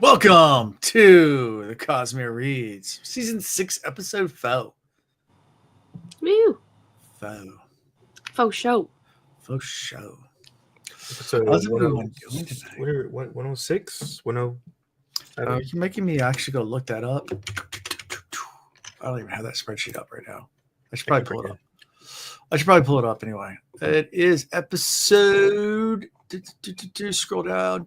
Welcome to the Cosmere Reads, Season 6, Episode 4. Woo! Faux. Faux show. Faux show. So How's everyone doing tonight? 106? 107? You're making me actually go look that up. I don't even have that spreadsheet up right now. I should probably pull it up. Anyway. It is episode... Scroll down.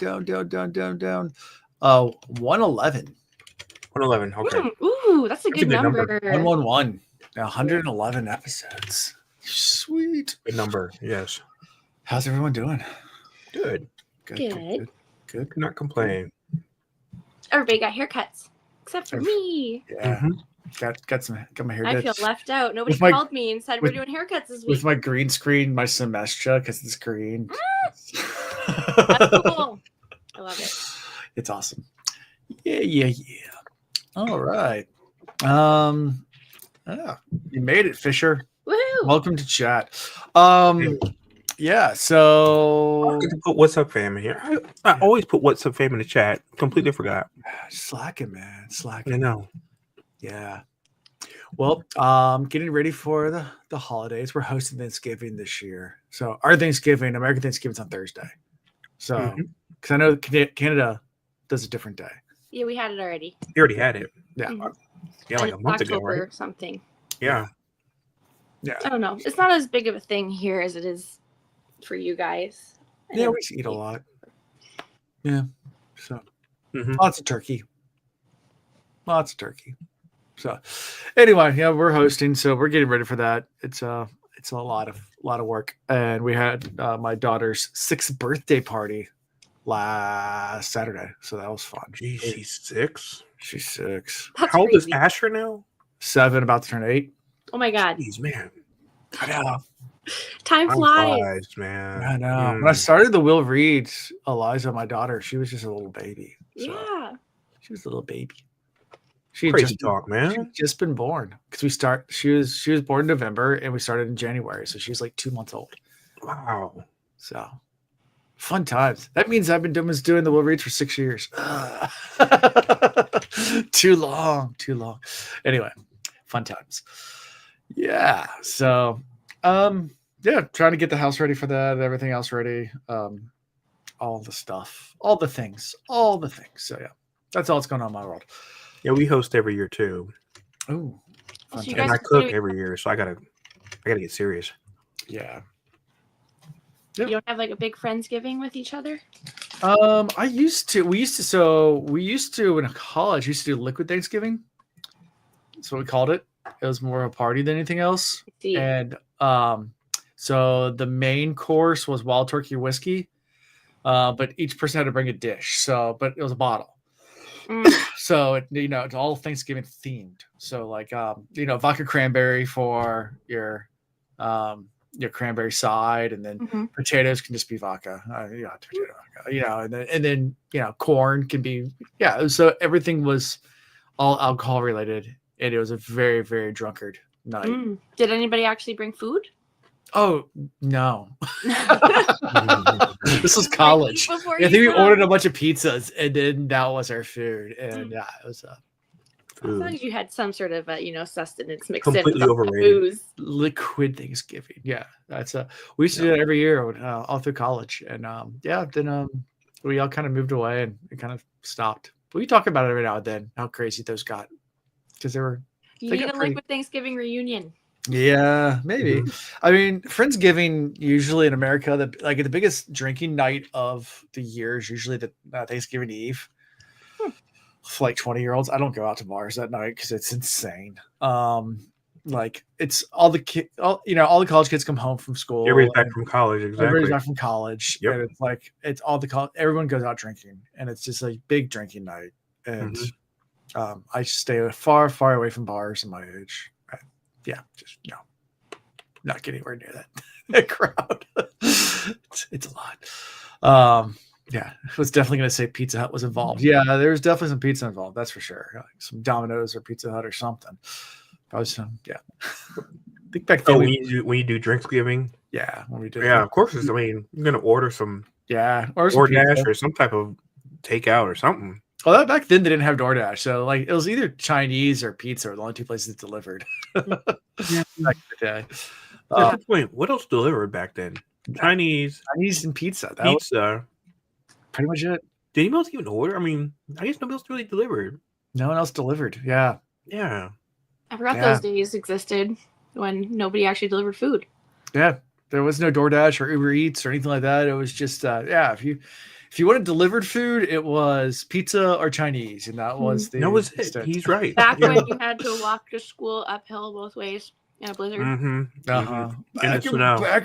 111. 111. Okay. Ooh, that's a good number. 111. 111 episodes. Sweet. Good number. Yes. How's everyone doing? Good. Good. Good. Not complaining. Everybody got haircuts except for me. Yeah. Got my hair done. I feel left out. Nobody called me and said we're doing haircuts this week. With my green screen, my semestra, because it's green. That's cool. I love it. It's awesome. Yeah. All right. You made it, Fisher. Woohoo! Welcome to chat. Yeah, so I could put what's up, fam, in here. I always put what's up, fam, in the chat. Completely forgot. slacking, man. I Slacking. know. Yeah. Well, getting ready for the holidays. We're hosting Thanksgiving this year. So our Thanksgiving, American Thanksgiving's on Thursday. So, because I know Canada does a different day. Yeah, we had it already. You already had it. Yeah. Yeah, like a month ago, October right? or something. Yeah. I don't know. It's not as big of a thing here as it is for you guys. Yeah, we eat a lot. Yeah. So Mhm. lots of turkey. So anyway, yeah, we're hosting, so we're getting ready for that. It's a lot of work. And we had my daughter's 6th birthday party last Saturday. So that was fun. Geez, she's 6. She's 6. That's How old is crazy. Asher now? 7, about to turn 8. Oh my God. Jeez, man. I know. Time Time flies. flies, man. I know. When I started the Will Read, Eliza, my daughter, she was just a little baby. So Yeah. she was a little baby. She had Crazy just talk, man. just been born because she was born in November and we started in January, so she's like 2 months old. Wow. So fun times. That means I've been doing the Will Reads for 6 years. Too long. Anyway, fun times. Yeah. So yeah, trying to get the house ready for that, everything else ready. All the stuff, all the things. So yeah, that's all that's going on in my world. Yeah, we host every year too. Oh, So you And guys I are cook doing- every year, so I gotta get serious. yeah. You don't have like a big Friendsgiving with each other? We used to in college, used to do liquid Thanksgiving. That's what we called it. It was more a party than anything else. See. And so the main course was wild turkey whiskey. But each person had to bring a dish. So, but it was a bottle. So it's all Thanksgiving themed. So like vodka cranberry for your cranberry side, and then potatoes can just be vodka. Potato vodka. And then corn can be So everything was all alcohol related, and it was a very, very drunkard night. Did anybody actually bring food? Oh no. This was college. Like, I think we ordered a bunch of pizzas, and then that was our food. And yeah, it was As long as you had some sort of sustenance mixed Completely in with overrated. booze. liquid Thanksgiving. Yeah, we used to do that every year all through college. And then we all kind of moved away and it kind of stopped. But we talk about it every now and then, how crazy those got, because they were. You They need got a pretty- liquid Thanksgiving reunion. Yeah, maybe. I mean, Friendsgiving usually in America, the biggest drinking night of the year is usually the Thanksgiving Eve. For like 20-year-olds, I don't go out to bars that night because it's insane. Like it's all the all the college kids come home from school. Everybody's back from college, exactly. Everybody's back from college, Yep. and it's like it's all the everyone goes out drinking, and it's just a big drinking night. And I stay far, far away from bars in my age. Just not getting anywhere near that crowd. It's a lot. Yeah, I was definitely going to say Pizza Hut was involved. Yeah, there's definitely some pizza involved. That's for sure. Like some Domino's or Pizza Hut or something. Probably some. Yeah. I think back then. when you do Drinksgiving, when we did. yeah, of course. You're gonna order some Yeah, or DoorDash pizza. or some type of takeout or something. Well, back then they didn't have DoorDash, so like it was either Chinese or pizza were the only two places it delivered. Yeah. Back in the day. Wait, what else delivered back then? Chinese and pizza. That was pizza. pretty much it. Did anyone else even order? I mean, I guess nobody else really delivered. No one else delivered. Yeah. Yeah. I forgot those days existed when nobody actually delivered food. Yeah. There was no DoorDash or Uber Eats or anything like that. It was just if you wanted delivered food, it was pizza or Chinese, and that was That was it. extent. He's right. Back when you had to walk to school uphill both ways in a blizzard. Back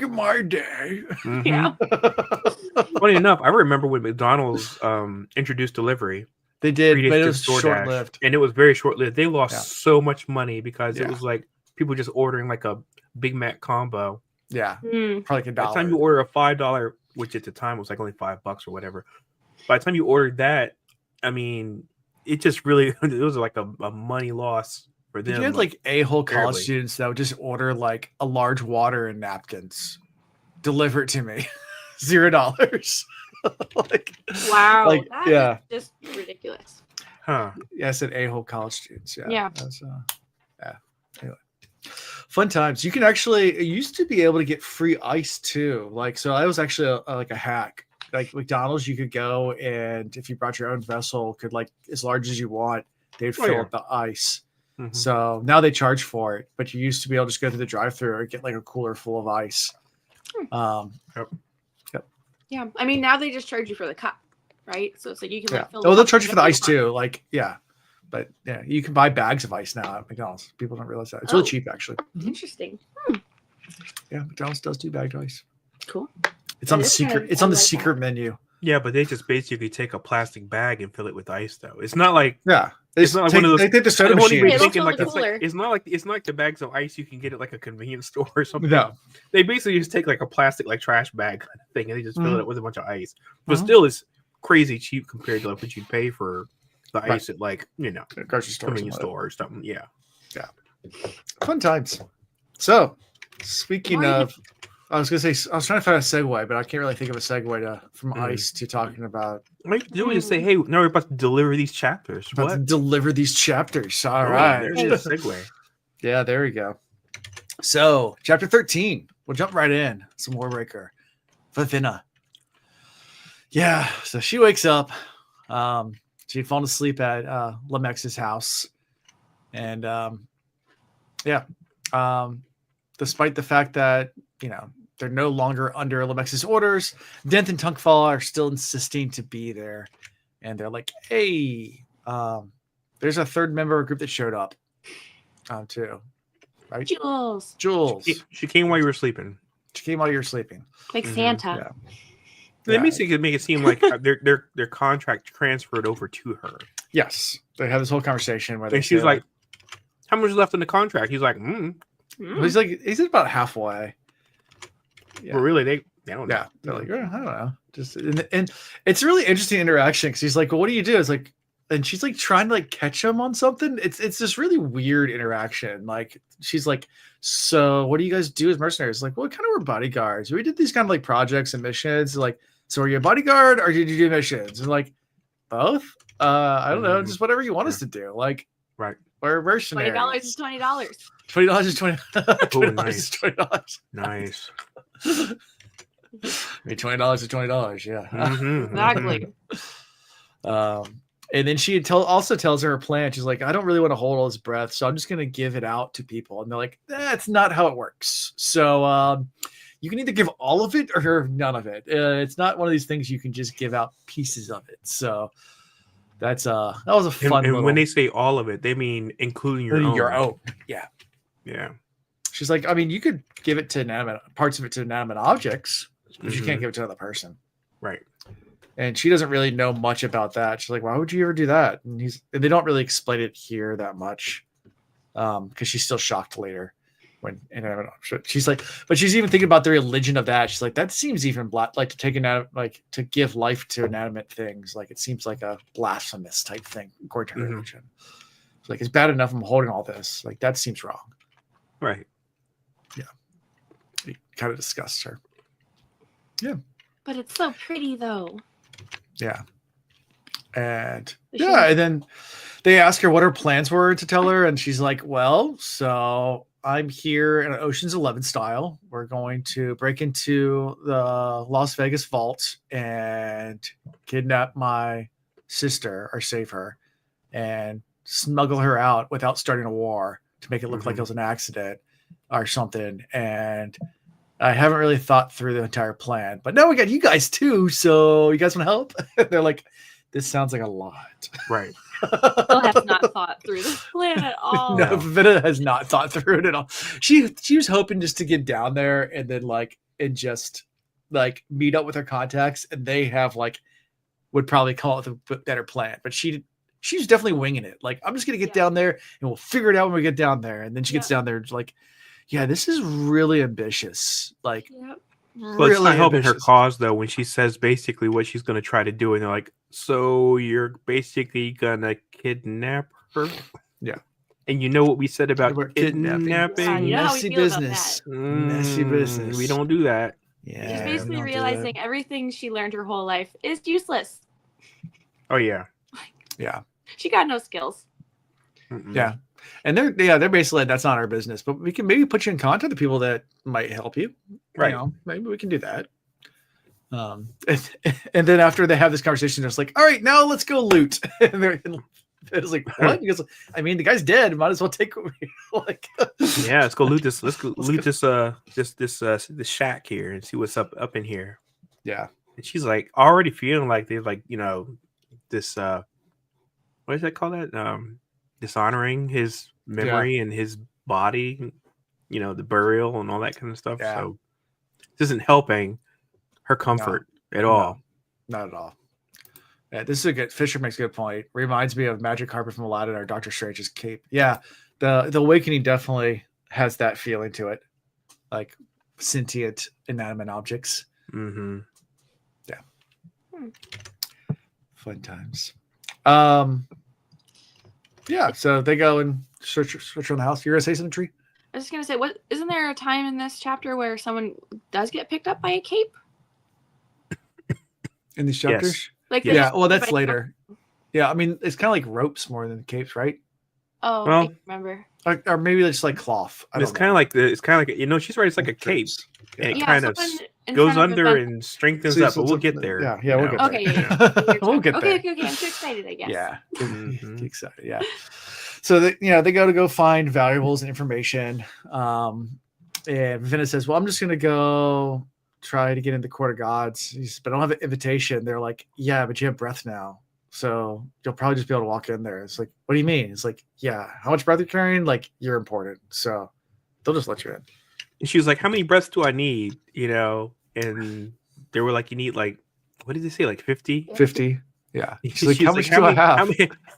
in my day. Yeah. Funny enough, I remember when McDonald's introduced delivery. They did, but it was short-lived. And it was very short-lived. They lost so much money because it Yeah. was like people just ordering like a Big Mac combo. Yeah. Mm. For like $1. By the time you order a $5, which at the time was like only $5 or whatever. By the time you ordered that, I mean, it just really it was like a money loss for them. You had like a-hole college barely. students that would just order like a large water and napkins, deliver it to me, $0. Like, Wow. like, That yeah. is just ridiculous. Huh. Yeah, I said a-hole college students. Yeah. Yeah. That's, yeah. Anyway. Fun times. You can actually, it used to be able to get free ice too. Like, so I was actually like a hack. Like McDonald's, you could go and if you brought your own vessel, could like as large as you want, they'd fill up the ice. Mhm. So now they charge for it, but you used to be able to just go through the drive-thru or get like a cooler full of ice. Yeah. I mean, now they just charge you for the cup, right? So it's like you can like fill Oh, it they'll up charge you for the whenever ice you want. too. Like, yeah. But yeah, you can buy bags of ice now at McDonald's. People don't realize that. It's really Oh. cheap actually. Interesting. Yeah, McDonald's does do bagged ice. Cool. It's on That the is secret. kind of- It's on I the like secret that. menu. Yeah, but they just basically take a plastic bag and fill it with ice, though. It's not like Yeah, It's not like one of those- They take the soda I won't machine. even Yeah, think they'll like fill it's the like cooler. it's not like the bags of ice you can get at like a convenience store or something. No, They basically just take like a plastic like trash bag kind of thing and they just fill it up with a bunch of ice. But Mhm. still, it's crazy cheap compared to like what you pay for the Right. ice at like grocery store. convenience store or something. Yeah. Fun times. So, speaking Why- of, I was gonna say I was trying to find a segue, but I can't really think of a segue from ice to talking about All you have to do is just say, "Hey, now we're about to deliver these chapters." about to What? deliver these chapters. All Oh, right. there's your segue. Yeah, there we go. So, chapter 13. We'll jump right in. Some Warbreaker. Vivenna. Yeah, so she wakes up. She'd fallen asleep at Lamex's house. And despite the fact that, they're no longer under Lamex's orders, Denth and Tunkfall are still insisting to be there. And they're like, hey, there's a third member of a group that showed up too. Right? Jules. Jules. She came while you were sleeping. She came while you were sleeping. Like Mhm. Santa. Yeah. They Yeah. basically make it seem like their contract transferred over to her. Yes. They have this whole conversation where And she's like, "How much is left in the contract?" He's like, he's about halfway. Yeah. But really, they don't know. Yeah. They're like, I don't know. Just and it's a really interesting interaction because he's like, well, what do you do? It's like, and she's like trying to like catch him on something. It's this really weird interaction. Like she's like, so what do you guys do as mercenaries? Like, well, kind of we're bodyguards. We did these kind of like projects and missions. Like, so are you a bodyguard or did you do missions? And like, both. I don't know, just whatever you want us to do. Like, Right. we're mercenaries. $20 is $20. $20 is $20. $20 nice. is $20. Nice. I mean, $20 is $20. Yeah. Mhm, Exactly. And then she also tells her plan. She's like, I don't really want to hold all this breath, so I'm just going to give it out to people. And they're like, that's not how it works. So you can either give all of it or none of it. It's not one of these things you can just give out pieces of it. So that was a fun. And when they say all of it, they mean including your own. Your own. Yeah. Yeah. She's like, I mean, you could give it to parts of it to inanimate objects, but you Mhm. can't give it to another person. Right. And she doesn't really know much about that. She's like, why would you ever do that? And they don't really explain it here that much. Because she's still shocked later when she's like, but she's even thinking about the religion of that. She's like, that seems even like to take to give life to inanimate things. Like it seems like a blasphemous type thing according to her religion. She's like, it's bad enough I'm holding all this. Like that seems wrong. Right. Yeah. It kind of disgusts her. Yeah. But it's so pretty though. Yeah. And and then they ask her what her plans were to tell her, and she's like, well, so I'm here in Ocean's 11 style. We're going to break into the Las Vegas vault and kidnap my sister or save her and smuggle her out without starting a war to make it look like it was an accident or something. And I haven't really thought through the entire plan, but now we got you guys too. So you guys want to help? They're like, this sounds like a lot. Right. Still have not thought through the plan at all. No, Vivenna has not thought through it at all. She was hoping just to get down there and then just meet up with her contacts, and they have would probably call it the better plan. But she was definitely winging it. Like, I'm just gonna get down there and we'll figure it out when we get down there. And then she gets down there, it's like, yeah, this is really ambitious. Like, Well, it's not helping her cause though when she says basically what she's going to try to do, and they're like, "So you're basically gonna kidnap her?" Yeah. And you know what we said about kidnapping? Messy business. Messy business. We don't do that. Yeah. She's basically realizing everything she learned her whole life is useless. Oh yeah. Yeah. She got no skills. Mm-mm. Yeah. And they're basically, that's not our business, but we can maybe put you in contact with people that might help you. Right. You know, maybe we can do that. And then after they have this conversation, it's like, all right, now let's go loot. And it's like, what? Because I mean, the guy's dead. Might as well take yeah, let's go loot this. Let's go loot this shack here and see what's up in here. Yeah. And she's like already feeling like they're this what is that called? That dishonoring his memory and his body, the burial and all that kind of stuff. Yeah. So this isn't helping her comfort at all. Not at all. Yeah, this is a good. Fisher makes a good point. Reminds me of Magic Carpet from Aladdin or Doctor Strange's cape. Yeah, the Awakening definitely has that feeling to it, like sentient, inanimate objects. Mm-hmm. Yeah. Fun times. Yeah, so they go and search around the house. You're gonna say something, Tree? I was just gonna say, isn't there a time in this chapter where someone does get picked up by a cape? In these chapters? Yes. Well, that's later. Yeah, I mean, it's kind of like ropes more than capes, right? Oh, well, I remember. Or maybe it's like cloth. It's kind of like she's right. It's like a cape. Yeah. And it kind of goes under and strengthens up, but we'll get there. Yeah, we'll get there. Okay, yeah. We'll get there. Okay, I'm too excited, I guess. Yeah, excited. Yeah. So they go find valuables and information. And Vivenna says, "Well, I'm just gonna go try to get into the Court of Gods, but I don't have an invitation." They're like, "Yeah, but you have breath now, so you'll probably just be able to walk in there." It's like, "What do you mean?" It's like, "Yeah, how much breath you're carrying? Like, you're important, so they'll just let you in." And she was like, "How many breaths do I need?" And they were like, "You need what did they say? Like 50?" 50. Yeah. She's like, "How much do I have?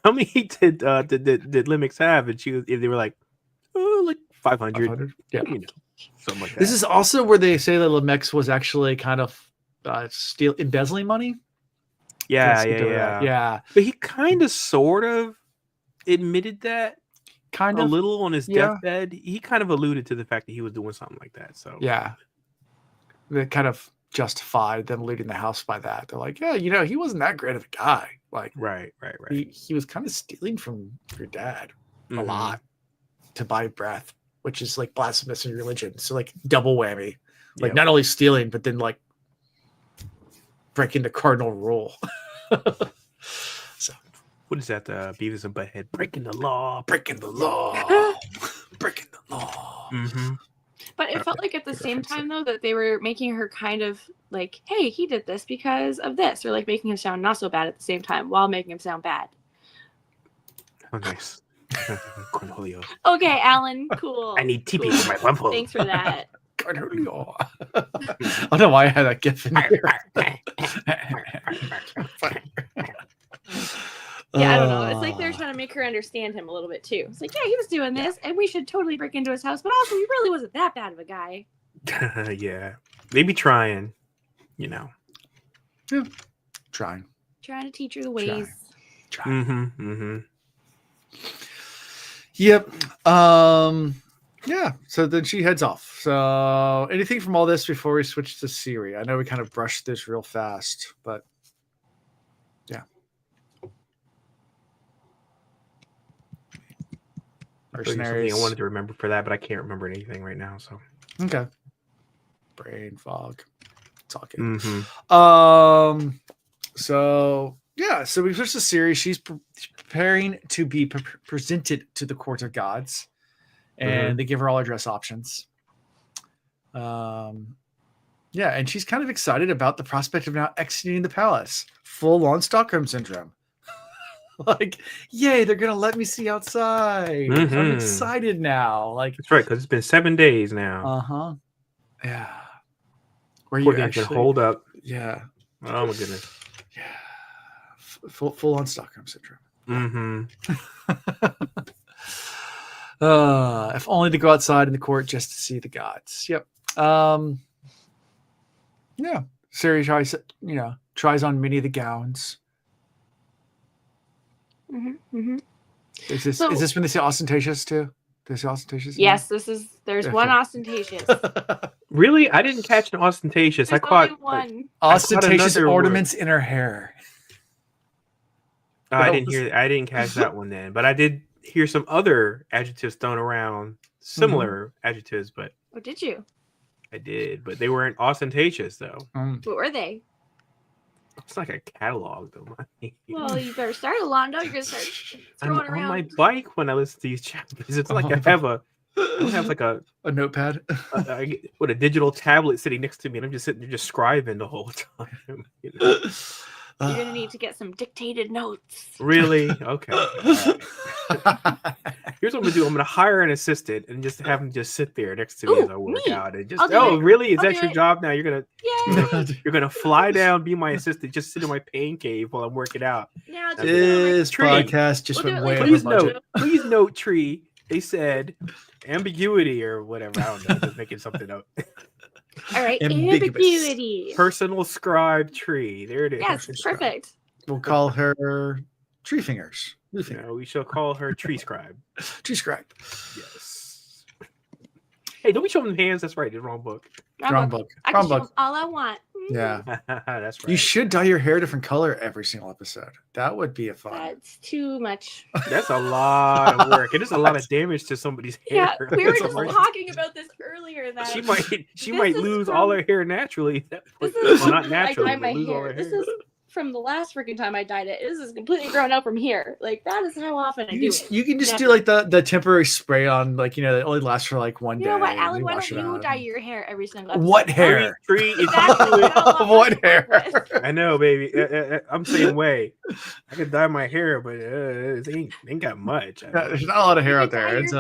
How many did Limix have?" And they were like, "Oh, like 500." 500? Yeah. Something like that. This is also where they say that Limix was actually kind of embezzling money. Yeah. But he kind of sort of admitted that a little on his deathbed. He kind of alluded to the fact that he was doing something like that. So yeah, they kind of justified them looting the house by that. They're like, yeah, he wasn't that great of a guy. Like, right. He was kind of stealing from your dad a lot to buy breath, which is like blasphemous in religion. So like double whammy, like not only stealing, but then like breaking the cardinal rule. So what is that? Beavis and Butthead breaking the law. Breaking the law. Mm-hmm. But it felt like at the same time though that they were making her kind of like, hey, he did this because of this, or like making him sound not so bad at the same time while making him sound bad. Oh, nice. Cornelio. Okay, Alan, cool. I need TP for my pump. Thanks for that. Cornelio. I don't know why I had that gif in here. Yeah, I don't know. It's like they're trying to make her understand him a little bit too. It's like, yeah, he was doing this, and we should totally break into his house, but also he really wasn't that bad of a guy. Yeah. Maybe trying, Yeah. Trying to teach her the ways. Trying. Yep. Yeah. So then she heads off. So anything from all this before we switch to Siri? I know we kind of brushed this real fast, but yeah. mercenaries. I wanted to remember for that, but I can't remember anything right now. So Okay. Brain fog. It's all good. Mm-hmm. So yeah, so we switched the series. She's preparing to be presented to the court of gods, and they give her all her dress options. Yeah, and she's kind of excited about the prospect of now exiting the palace, full on Stockholm syndrome. Like, yay, they're gonna let me see outside. I'm excited now. Like, that's right, because it's been 7 days now. Yeah. Where Poor you thing's actually been holed up. Yeah. Oh my goodness. Yeah. Full on Stockholm syndrome. If only to go outside in the court just to see the gods. Yep. Yeah. Siri tries on many of the gowns. Is this when they say ostentatious too? Do they say ostentatious? Yes, there's one ostentatious. Really? I didn't catch an ostentatious. There's I caught only one. Ostentatious another ornaments in her hair. Oh, I didn't catch that one then, but I did hear some other adjectives thrown around, similar adjectives, but Oh, did you? I did, but they weren't ostentatious though. What were they? It's like a catalog though. Well, you better start, Alondo. You're gonna start I'm throwing around. on my bike when I listen to these chapters. It's like I don't have like a notepad with a digital tablet sitting next to me, and I'm just sitting there just scribing the whole time. You know? You're gonna need to get some dictated notes. Really? Okay. Right. Here's what I'm gonna do. I'm gonna hire an assistant and just have him just sit there next to me as I work out. And just really? Is that your job now? You're gonna fly down, be my assistant, just sit in my pain cave while I'm working out. Yeah, this podcast just went way over budget. Please note, Tree. They said ambiguity or whatever. I don't know. Just making something up. All right, ambiguity. Personal scribe Tree. There it is. Yes, perfect. We'll call her Tree Fingers. No, we shall call her Tree Scribe. Tree Scribe. Yes. Hey, don't be showing them hands. That's right. The wrong book. Wrong book. I can show all I want. Yeah. That's right. You should dye your hair a different color every single episode. That would be a fun. That's too much. That's a lot of work. It is a lot of damage to somebody's hair. Yeah, we were just talking about this earlier. That she might lose all her hair naturally. Not naturally, but lose all her hair. This is from the last freaking time I dyed it. This is completely grown out from here. Like, that is how often I do it. You can just do like the temporary spray on, like, that only lasts for like one day. You know what, Alan? Why don't you dye your hair every single episode? What hair? Exactly. What hair? I know, baby. I'm saying way. I could dye my hair, but it ain't got much. There's not a lot of hair out there. It's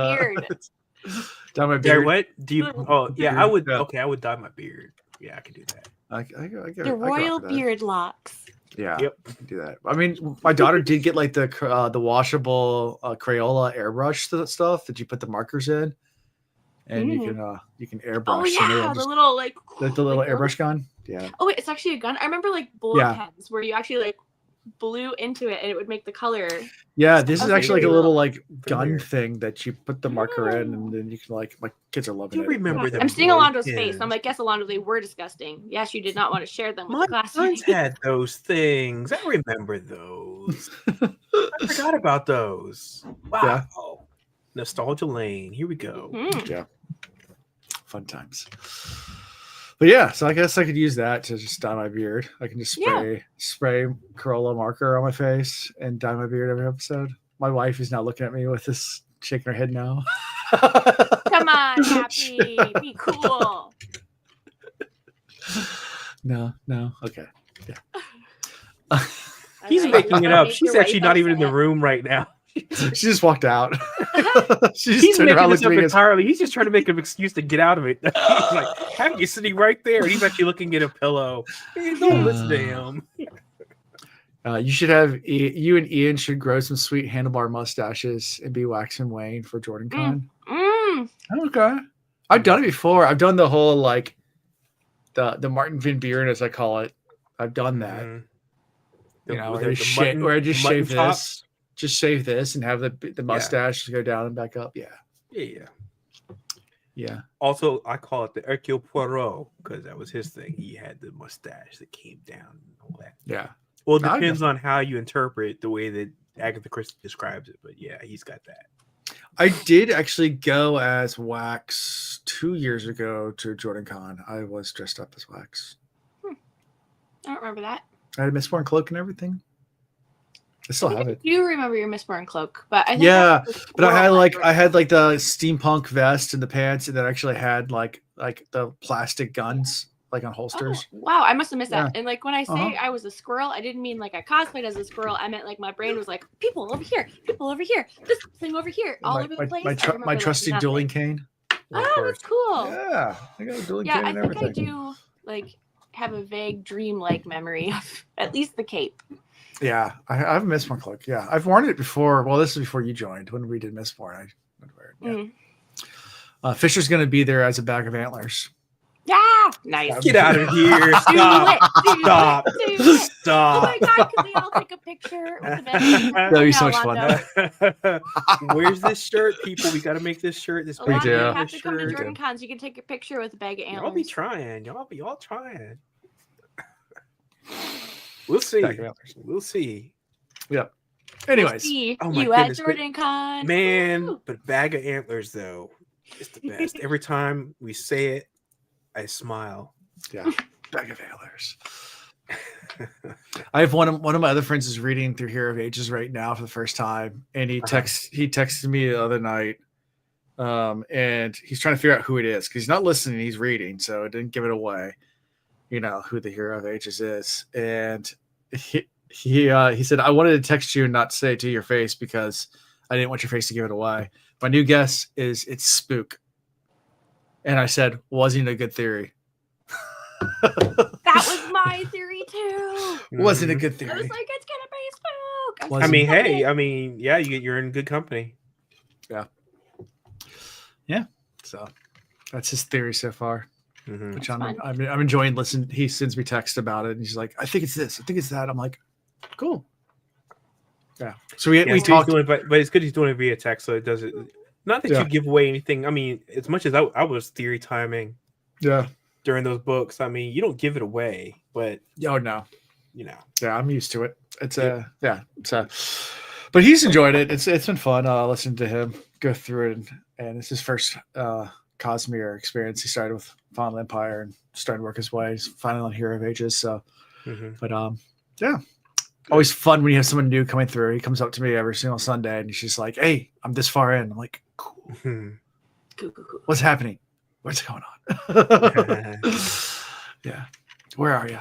dye my beard. What do you? Oh yeah, I would. Okay, I would dye my beard. Yeah, I could do that. The royal beard locks. Yeah, yep. I can do that. I mean, my daughter did get like the washable Crayola airbrush stuff that you put the markers in, and you can airbrush. Oh yeah, the little the little airbrush gun. Yeah. Oh wait, it's actually a gun. I remember like bullet pens where you actually like blew into it and it would make the color. Yeah, this is actually like a little like gun thing that you put the marker in, and then you can like, my kids are loving it. Remember them? I'm seeing Alondo's face. I'm like, yes, Alondo, they were disgusting. Yes, you did not want to share them with the classmates. My had those things. I remember those. I forgot about those. Wow. Yeah. Nostalgia lane. Here we go. Yeah. Fun times. But yeah, so I guess I could use that to just dye my beard. I can just spray Corolla marker on my face and dye my beard every episode. My wife is now looking at me with this, shaking her head no. Come on, Happy. Be cool. No. Okay. Yeah. He's making it up. She's actually not even in the room right now. She just walked out. He's making this up entirely. He's just trying to make an excuse to get out of it. He's like, Happy is sitting right there, and he's actually looking at a pillow. Don't listen to him. You should have you and Ian should grow some sweet handlebar mustaches and be Wax and Wayne for Jordan Con. Okay, I've done it before. I've done the whole like the Martin Van Buren, as I call it. I've done that. Where I just shave this. Just shave this and have the mustache go down and back up. Yeah. Also, I call it the Hercule Poirot because that was his thing. He had the mustache that came down and all that. Yeah. Well, it depends on how you interpret the way that Agatha Christie describes it, but yeah, he's got that. I did actually go as Wax 2 years ago to Jordan Con. I was dressed up as Wax. I don't remember that. I had a Mistborn cloak and everything. I still have it. I do remember your Mistborn cloak, but I think Yeah, but I had like the steampunk vest and the pants, and that actually had like the plastic guns like on holsters. Oh, wow, I must have missed that. Yeah. And like when I say I was a squirrel, I didn't mean like I cosplayed as a squirrel. I meant like my brain was like people over here, this thing over here, all over the place. My trusty dueling cane. Oh, that's cool. Yeah, I got a dueling cane Yeah, I and think everything. I do like have a vague dream-like memory of at least the cape. Yeah, I've Mistborn cloak. Yeah, I've worn it before. Well, this is before you joined when we did Mistborn. I would wear it. Yeah. Fisher's going to be there as a bag of antlers. Yeah, nice. Get out of here! Stop! Stop! Stop! Oh my god, can we all take a picture with the bag? That'd be so much fun. Where's this shirt, people? We got to make this shirt. This A lot of you do. have to come to Jordan Con so you can take a picture with a bag of antlers. Y'all be trying. Y'all be all trying. We'll see. Bag of antlers. We'll see. Yep. We'll Anyways, see Oh my you at goodness, but- Jordan Con. Man, Woo. but bag of antlers though, it's the best. Every time we say it, I smile. yeah, bag of antlers. I have one of my other friends is reading through Hero of Ages right now for the first time, and he texted me the other night, and he's trying to figure out who it is because he's not listening, he's reading, so it didn't give it away, who the Hero of Ages is, and he said I wanted to text you and not say it to your face because I didn't want your face to give it away. My new guess is it's Spook, and I said wasn't a good theory. That was my theory too. Wasn't a good I theory. was like, it's gonna be Spook. Was- I mean, hey, yeah, you're in good company. So that's his theory so far, Mhm. which That's I'm enjoying listening. He sends me text about it, and he's like, I think it's this, I think it's that. I'm like, cool. Yeah. So we Yeah, so talked. he's doing, but it's good he's doing it via text, so it doesn't. Not that Yeah. you give away anything. I mean, as much as I was theory timing Yeah. during those books, I mean, you don't give it away, but Oh no. Yeah, I'm used to it. It's but he's enjoyed it. It's been fun listening to him go through it, and it's his first Cosmere experience. He started with Final Empire and started to work his way. He's finally on Hero of Ages. So, but yeah, always fun when you have someone new coming through. He comes up to me every single Sunday, and he's just like, "Hey, I'm this far in." I'm like, "Cool. Cool. What's happening? What's going on?" Yeah, where are you?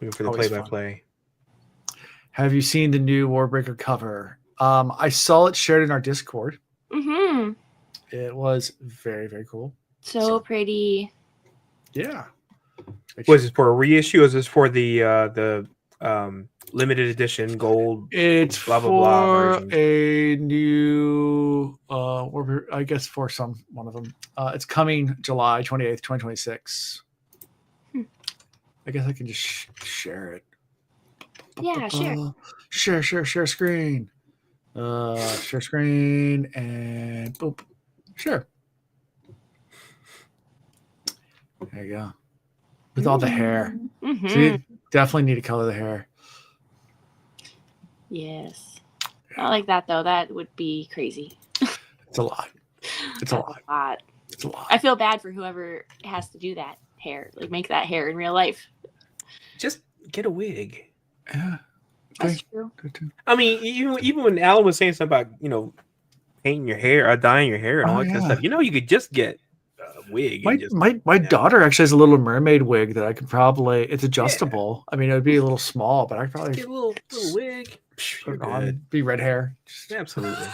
Looking for the Always play-by-play. Have you seen the new Warbreaker cover? I saw it shared in our Discord. Mm-hmm. It was very, very cool. So pretty. Yeah. Was this for a reissue? Or is this for the limited edition gold? It's blah, blah, blah for version? a new, I guess for one of them. It's coming July 28th, 2026. I guess I can just share it. Yeah, sure. Share screen. Share screen and boom. Sure. There you go. With all the hair. Mm-hmm. So you definitely need to color the hair. Yes. Not like that though. That would be crazy. It's a lot. It's a lot. It's a lot. I feel bad for whoever has to do that hair, like make that hair in real life. Just get a wig. Yeah. That's true. Good too. I mean, even when Alan was saying something about painting your hair or dyeing your hair and all that kind of stuff, you could just get a wig. My daughter actually has a little mermaid wig that I could probably. It's adjustable. I mean, it would be a little small, but I could probably get a little wig. put it on. It'd be red hair. Absolutely,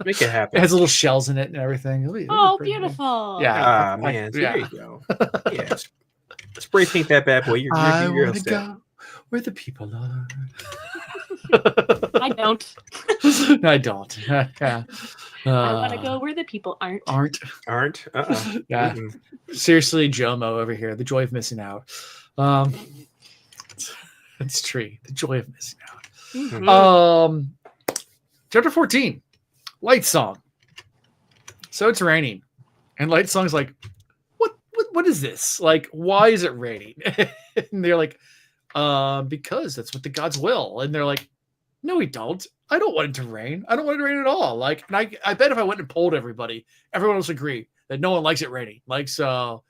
make it happen. It has little shells in it and everything. It'll be Oh, pretty cool. beautiful. Yeah. Man, so yeah. there you go. Yeah, spray paint that bad boy. You're I all want to set. go where the people are. I don't. No, I don't. Yeah. I want to go where the people aren't. Aren't. Yeah. Mm-mm. Seriously, Jomo over here. The joy of missing out. It's tree. The joy of missing out. Mhm. Chapter 14, Light Song. So it's raining, and Light Song's like, what is this? Like, why is it raining? And they're like, because that's what the gods will. And they're like, No, we don't. I don't want it to rain. I don't want it to rain at all. Like, and I bet if I went and polled everybody, everyone else agree that no one likes it raining. Like, so,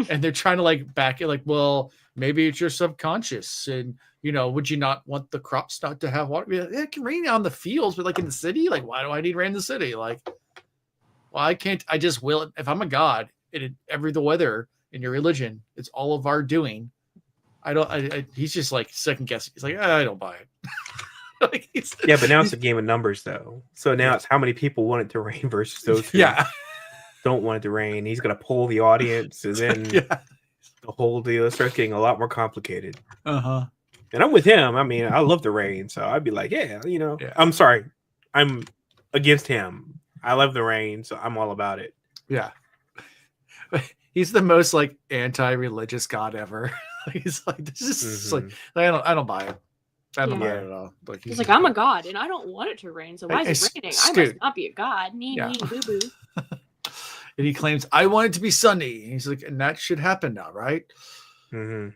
and they're trying to like back it, like, well, maybe it's your subconscious, and would you not want the crops not to have water? Yeah, it can rain on the fields, but like in the city, like, why do I need rain in the city? Like, well, I can't. I just will. If I'm a god, the weather in your religion, it's all of our doing. I don't. He's just like second guessing. He's like, I don't buy it. Like, yeah, but now it's a game of numbers, though. So now it's how many people want it to rain versus those who don't want it to rain. He's going to poll the audience, and then the whole deal starts getting a lot more complicated. Uh-huh. And I'm with him. I mean, I love the rain, so I'd be like, I'm sorry. I'm against him. I love the rain, so I'm all about it. Yeah. He's the most like anti-religious god ever. He's like, this is like, I don't buy it. I don't buy it at all. Like, he's like, I'm a god and I don't want it to rain, so why is it raining? I must not be a god. Nee, boo boo. And he claims, I want it to be sunny. And he's like, and that should happen now, right? Mm-hmm.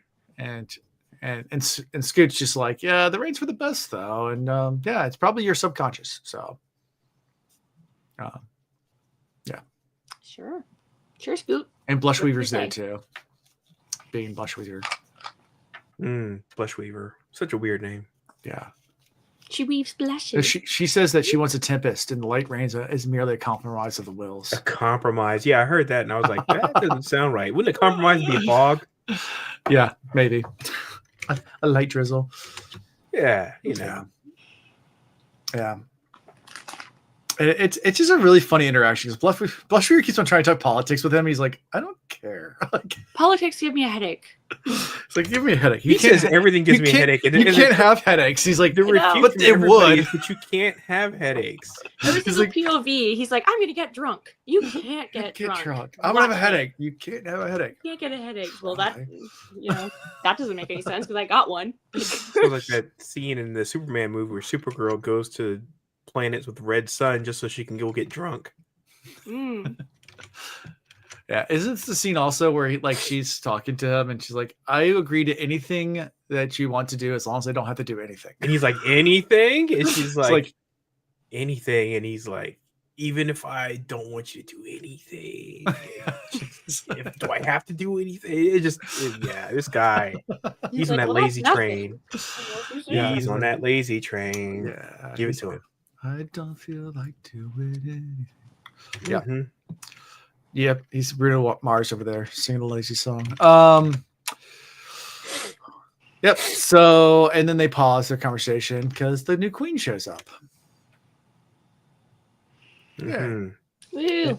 And Scoot's just like, yeah, the rain's for the best though, and it's probably your subconscious. So, sure, Scoot. And Blushweaver's there too, being Blushweaver. Blushweaver, such a weird name. Yeah, she weaves blushes. She says that she wants a tempest, and the light rains is merely a compromise of the wills. A compromise, yeah, I heard that, and I was like, that doesn't sound right. Wouldn't a compromise be a fog? Yeah, maybe a light drizzle. Yeah, Yeah. It's just a really funny interaction because Blushweaver keeps on trying to talk politics with him. He's like, I don't care. Like, politics give me a headache. It's like, give me a headache. He says everything gives me a headache. You can't have headaches. He's like, but it would. But you can't have headaches. Every single POV, he's like, I'm going to get drunk. You can't get drunk. I'm going to have a headache. You can't have a headache. You can't get a headache. Well, that doesn't make any sense because I got one. So like that scene in the Superman movie where Supergirl goes to planets with red sun just so she can go get drunk. Yeah, isn't this the scene also where she's talking to him and she's like, I agree to anything that you want to do as long as I don't have to do anything. And he's like, anything? And she's like, anything. And he's like, even if I don't want you to do anything, do I have to do anything? This guy, he's on that lazy train. Yeah, he's on that lazy train. Yeah, give it to him. I don't feel like doing anything. Yeah. Mm-hmm. Yep, he's Bruno Mars over there singing a lazy song. Yep. So, and then they pause their conversation because the new queen shows up. Mm-hmm. Yeah.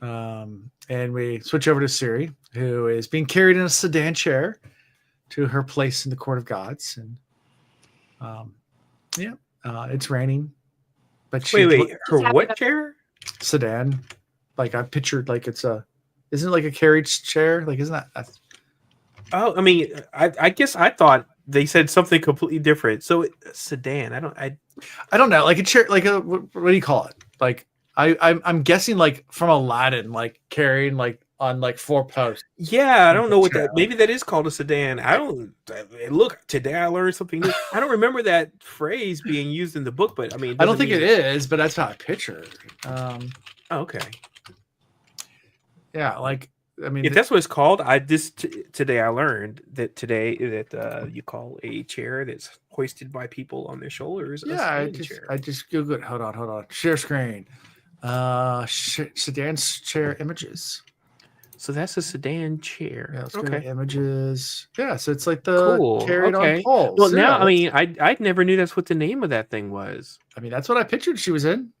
And we switch over to Ciri, who is being carried in a sedan chair to her place in the court of gods. And it's raining. But wait, her what chair? Sedan. Like I pictured, like isn't it like a carriage chair? Like, isn't that? Oh, I mean, I guess I thought they said something completely different. So sedan. I don't know. Like a chair. Like a what do you call it? Like I'm guessing like from Aladdin, like carrying like on like 4 posts. Yeah, I don't know what that. Maybe that is called a sedan. Look, today I learned something new. I don't remember that phrase being used in the book, but I mean, I don't think it is, but that's how I picture it. Okay. Yeah, like I mean, if that's what it's called, today I learned that you call a chair that's hoisted by people on their shoulders. Yeah, I just Googled it. Hold on. Share screen. Sedan chair images. So that's a sedan chair. Yeah, let's go to images. Yeah, so it's like the carried on poles. Well, now I mean, I never knew that's what the name of that thing was. I mean, that's what I pictured she was in.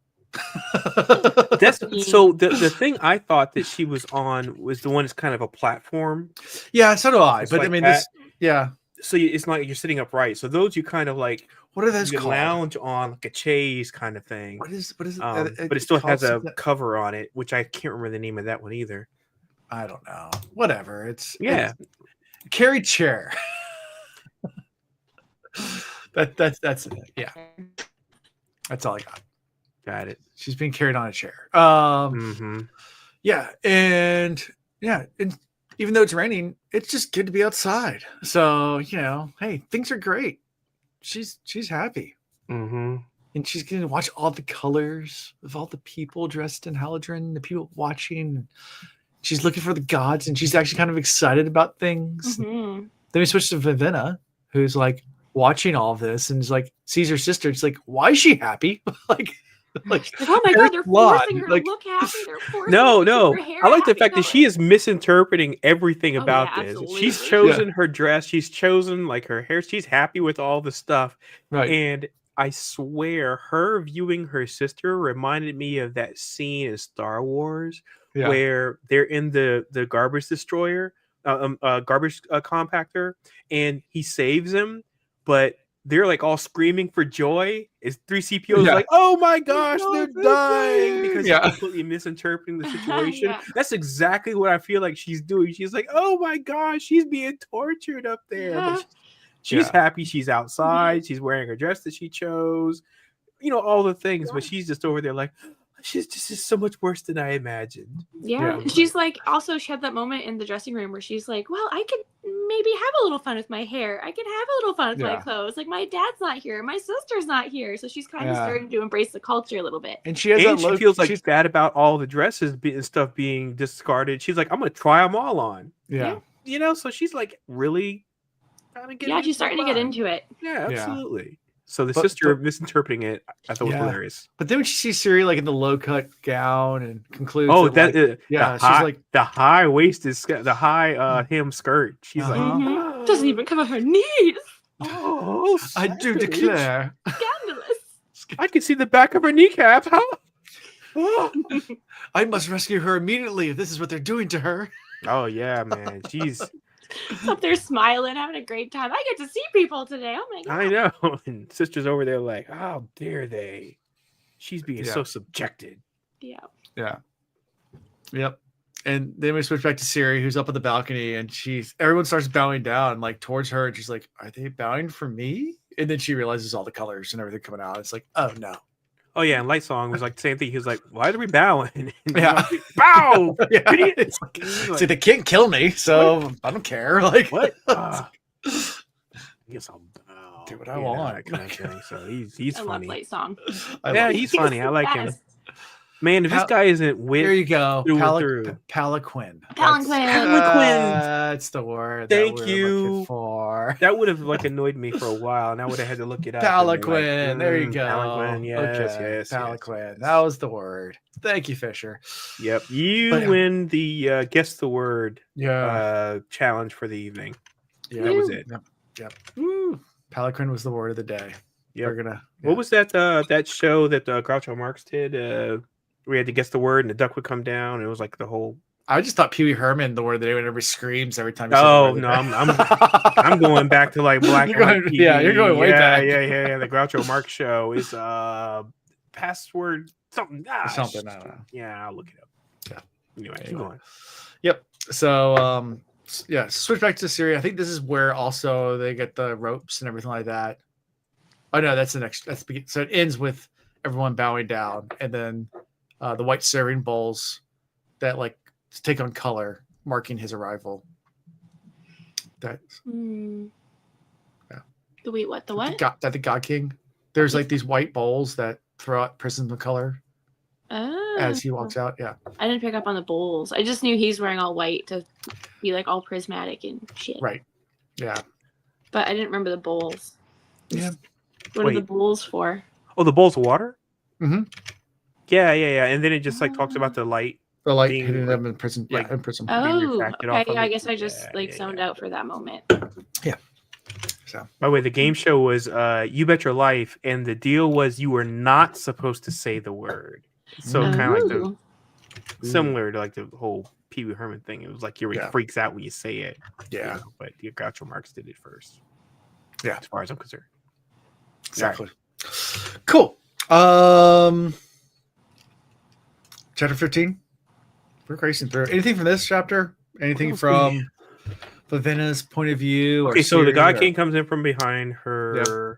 That's so the thing I thought that she was on was the one that's kind of a platform. Yeah, so do I. But like I mean, this, yeah. So it's not like you're sitting upright. So those you kind of like. What are those called? Lounge on like a chaise kind of thing. What is it? But it still has a cover on it, which I can't remember the name of that one either. I don't know. Whatever. It's carry chair. that's it. Yeah. That's all I got. Got it. She's being carried on a chair. Yeah, and even though it's raining, it's just good to be outside. So hey, things are great. she's happy. Mm-hmm. And she's going to watch all the colors of all the people dressed in Hallandren, the people watching. She's looking for the gods, and she's actually kind of excited about things. Mm-hmm. Then we switch to Vivenna, who's like watching all of this and is like sees her sister. It's like, why is she happy? like, oh my god, they're forcing her like, to look happy. They're forcing No, her to no. keep her hair I like the happy fact that color. she is misinterpreting everything Oh, about yeah, this. absolutely. She's chosen her dress. She's chosen like her hair. She's happy with all the stuff. Right. And I swear, her viewing her sister reminded me of that scene in Star Wars where they're in the garbage destroyer, garbage compactor, and he saves him, but they're like all screaming for joy. Is 3CPO is like, oh my gosh, they're dying because they're completely misinterpreting the situation. That's exactly what I feel like she's doing. She's like, oh my gosh, she's being tortured up there. But she's happy. She's outside. She's wearing her dress that she chose. You know, all the things. But she's just over there like, she's just so much worse than I imagined. Yeah. She's like, also, she had that moment in the dressing room where she's like, well, I could maybe have a little fun with my hair. I could have a little fun with my clothes. Like, my dad's not here. My sister's not here. So she's kind of starting to embrace the culture a little bit. And she has she feels like she's bad about all the dresses and stuff being discarded. She's like, I'm going to try them all on. Yeah. You know, so she's like really she's starting to get into it. Yeah, absolutely. So the sister misinterpreting it, I thought was hilarious. But then when she sees Siri like in the low cut gown and concludes, she's like the high waisted, the high hem skirt. She's like, doesn't even cover her knees. Oh, I do declare, scandalous. I can see the back of her kneecap. I must rescue her immediately if this is what they're doing to her. Oh yeah, man, she's up there smiling, having a great time. I get to see people today. Oh my god! I know. And sister's over there like, how dare they? She's being so subjected. Yeah. Yep. And then we switch back to Siri, who's up on the balcony, and everyone starts bowing down like towards her, and she's like, "Are they bowing for me?" And then she realizes all the colors and everything coming out. It's like, oh no. Oh yeah, and Light Song was like the same thing. He was like, "Why are we bowing?" Yeah, bow. It's like, see, they can't kill me, so what? I don't care. Like what? I guess I'll bow. Do what I want. Kind of thing. So he's I funny. love Light Song. He's funny. I like him. Man, if this guy isn't with, there you go, Palanquin. That's the word. Thank you for that. Would have like annoyed me for a while, and I would have had to look it up. Palanquin. Like, there you go. Palanquin. Yes. Palanquin. That was the word. Thank you, Fisher. Yep. You win the guess the word challenge for the evening. Yeah, that was it. Yep. Palanquin was the word of the day. Yeah. We're gonna. What was that? That show that Groucho Marx did. We had to guess the word, and the duck would come down. It was like the whole. I just thought Pee Wee Herman the word of the day whenever he screams every time. I'm going back to like black and white. You're going way back. Yeah. The Groucho Marx show is password something. Something. I don't know. Yeah, I'll look it up. Yeah. Anyway, keep going. Yep. So switch back to Syria. I think this is where also they get the ropes and everything like that. Oh no, that's the next. So it ends with everyone bowing down, and then the white serving bowls that like take on color, marking his arrival. That. Yeah. The wait, what? The what? The God King. There's like these white bowls that throw out prisms of color. As he walks out. Yeah. I didn't pick up on the bowls. I just knew he's wearing all white to be like all prismatic and shit. Right. Yeah. But I didn't remember the bowls. Yeah. What are the bowls for? Oh, the bowls of water? Mm-hmm. Yeah. And then it just like talks about the light. The light hitting them in prison. Like, in prison. Oh, okay. I guess I just zoned out for that moment. Yeah. So. By the way, the game show was You Bet Your Life, and the deal was you were not supposed to say the word. So kind of like similar to like the whole Pee Wee Herman thing. It was like he freaks out when you say it. Yeah. You know, but Groucho Marx did it first. Yeah. As far as I'm concerned. Exactly. Right. Cool. Chapter 15. We're racing through. Anything from this chapter? Anything from Vivenna's point of view? Okay, so the God King comes in from behind her.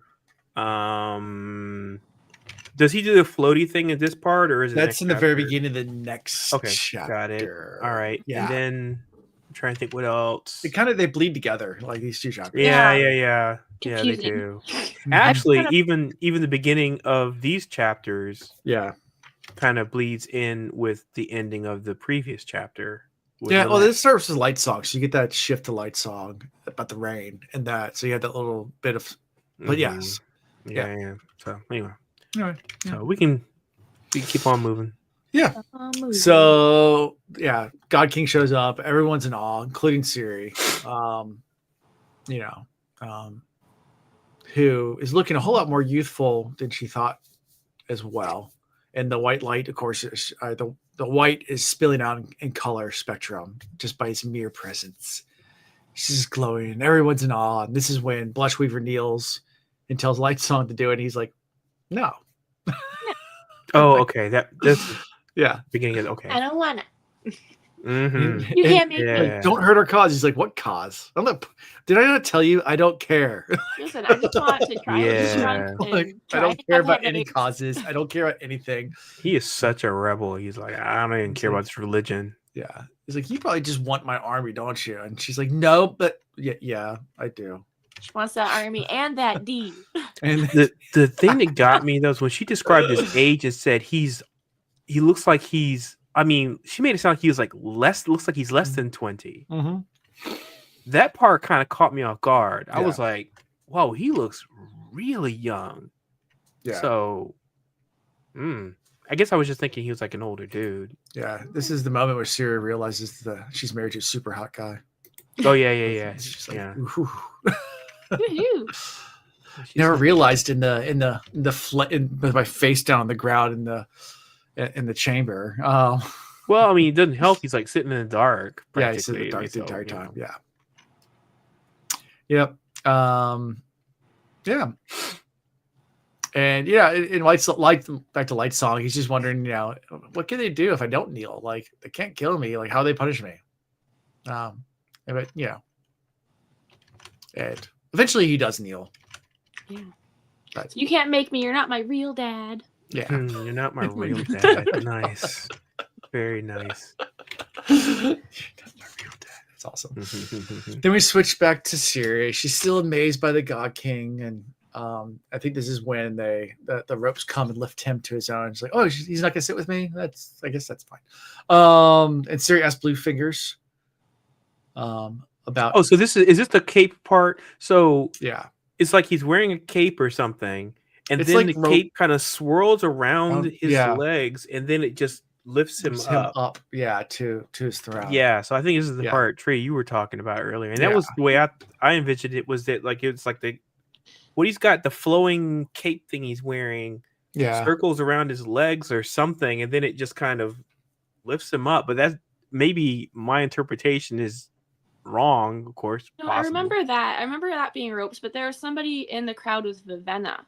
Yep. Does he do the floaty thing in this part, or is it? That's in the very beginning of the next chapter. Got it. All right. Yeah. And then I'm trying to think what else. They bleed together, like these two chapters. Yeah, they Confusing. do. Actually, even the beginning of these chapters, kind of bleeds in with the ending of the previous chapter. Yeah, well, this starts with light song, so you get that shift to light song about the rain and that. So you have that little bit of, but yes, yeah. So anyway, all right. So we can keep on moving. Yeah. So God King shows up. Everyone's in awe, including Ciri. Who is looking a whole lot more youthful than she thought as well. And the white light, of course, the white is spilling out in color spectrum just by its mere presence. She's just glowing, and everyone's in awe. And this is when Blushweaver kneels and tells Light Song to do it. And he's like, no. Okay. That's beginning of okay. I don't want to. Mm-hmm. You can't make me. Like, don't hurt our cause. He's like, what cause? Did I not tell you? I don't care. Listen, I just want to try. I don't care about any causes. I don't care about anything. He is such a rebel. He's like, I don't even care about this religion. Yeah. He's like, you probably just want my army, don't you? And she's like, no, but yeah, I do. She wants that army and that D. And the thing that got me though is when she described his age and said he looks like he's. I mean, she made it sound like he was like looks like he's less than 20. Mm-hmm. That part kind of caught me off guard. I was like, whoa, he looks really young. Yeah. So, I guess I was just thinking he was like an older dude. Yeah. This is the moment where Ciri realizes that she's married to a super hot guy. Oh, yeah. She's like, Never realized with my face down on the ground in the chamber. Well, I mean, it doesn't help. He's like sitting in the dark. Yeah, he's sitting in the dark the entire time. Yeah. Yep. Yeah. And in back to Light Song, he's just wondering, what can they do if I don't kneel? Like, they can't kill me. Like, how do they punish me? But and eventually he does kneel. Yeah. But you can't make me. You're not my real dad. Yeah. You're not my real dad. Nice. Very nice. That's my real dad. That's awesome. Then we switch back to Ciri. She's still amazed by the God King. And I think this is when the ropes come and lift him to his own. She's like, oh, he's not going to sit with me? I guess that's fine. And Ciri asks Blue Fingers about... Oh, so is this the cape part? So yeah. It's like he's wearing a cape or something. And then the cape kind of swirls around his legs, and then it just lifts him up. Yeah, to his throne. Yeah, so I think this is the part, Trey, you were talking about earlier. And that was the way I envisioned it, was that like it's like what he's got, the flowing cape thing he's wearing circles around his legs or something, and then it just kind of lifts him up. But that's maybe my interpretation is wrong, of course. No, possible. I remember that being ropes, but there was somebody in the crowd with Vivenna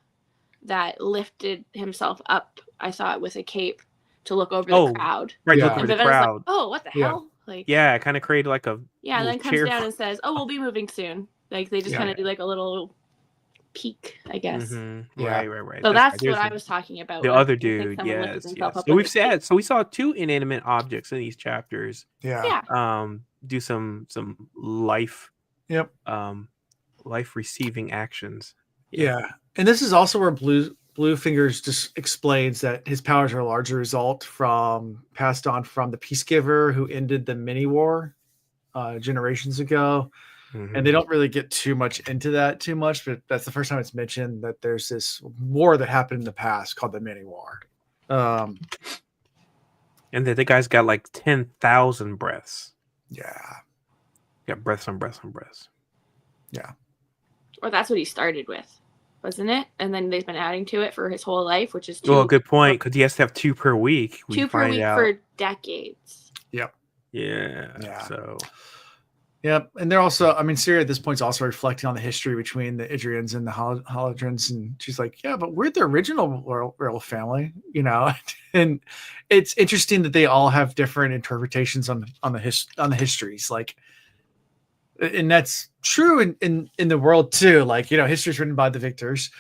that lifted himself up. I saw it with a cape to look over the crowd. Right, look over the crowd. Like, oh, what the hell? Like, it kind of created like a and then comes down and says, "Oh, we'll be moving soon." Like they just kind of do like a little peek, I guess. Mm-hmm. Right. So that's what I was talking about. The other dude, yes. So we saw two inanimate objects in these chapters. Yeah. Do some life. Yep. Life receiving actions. Yeah. And this is also where Blue Fingers just explains that his powers are a large result passed on from the Peacegiver who ended the mini war generations ago. Mm-hmm. And they don't really get too much into that but that's the first time it's mentioned that there's this war that happened in the past called the mini war. And that the guy's got like 10,000 breaths. Yeah. Got breaths on breaths on breaths. Yeah. Or that's what he started with, wasn't it? And then they've been adding to it for his whole life, which is 2. Well, good point, because he has to have 2 per week. 2 per week for decades. Yep. Yeah. So. Yep. And they're also, Ciri at this point is also reflecting on the history between the Idrians and the Hallandrens. And she's like, yeah, but we're the original royal family, and it's interesting that they all have different interpretations on the histories. Like, and that's true in the world too. Like, history is written by the victors,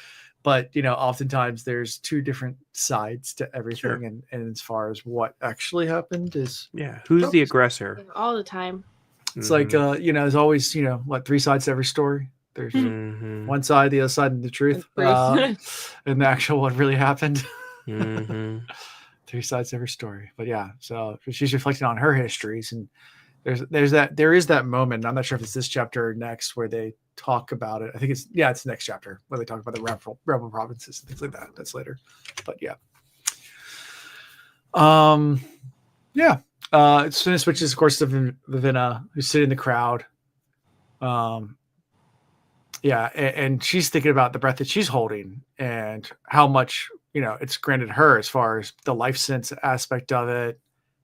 but oftentimes there's 2 different sides to everything. Sure. And as far as what actually happened is who's the aggressor all the time. It's like there's always what 3 sides to every story. There's one side, the other side, and the truth, and the actual what really happened. 3 sides to every story. But yeah, so she's reflecting on her histories, and there is that moment. I'm not sure if it's this chapter or next where they talk about it. I think it's the next chapter where they talk about the rebel provinces and things like that. That's later, but yeah. Soon it switches, of course, to Vivenna, who's sitting in the crowd. And she's thinking about the breath that she's holding and how much it's granted her as far as the life sense aspect of it,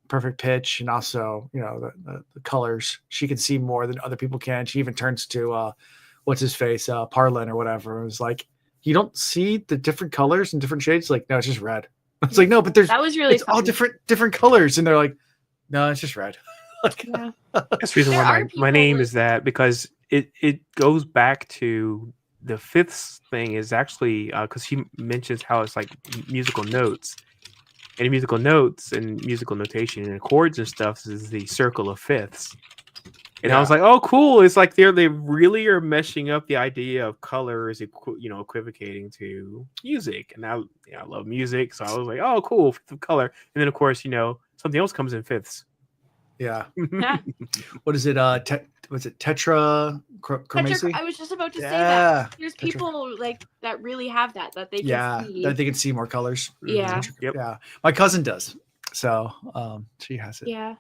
perfect pitch, and also the colors. She can see more than other people can. She even turns to what's his face, Parlin or whatever. It was like, you don't see the different colors and different shades. Like, no, it's just red. It's like, no, but that was really all different colors, and they're like, no, it's just red. That's the reason why my name is that, because it goes back to the fifths thing is actually because he mentions how it's like musical notes, and musical notes and musical notation and chords and stuff is the circle of fifths. And I was like, oh, cool. It's like they really are meshing up the idea of color as equivocating to music. And I love music, so I was like, oh, cool, fifth of color. And then of course, something else comes in fifths. Yeah. What is it? Was it tetrachromacy? I was just about to say that. There's people like that really have that they can see. That they can see more colors. Yeah. Yep. Yeah. My cousin does. So she has it. Yeah.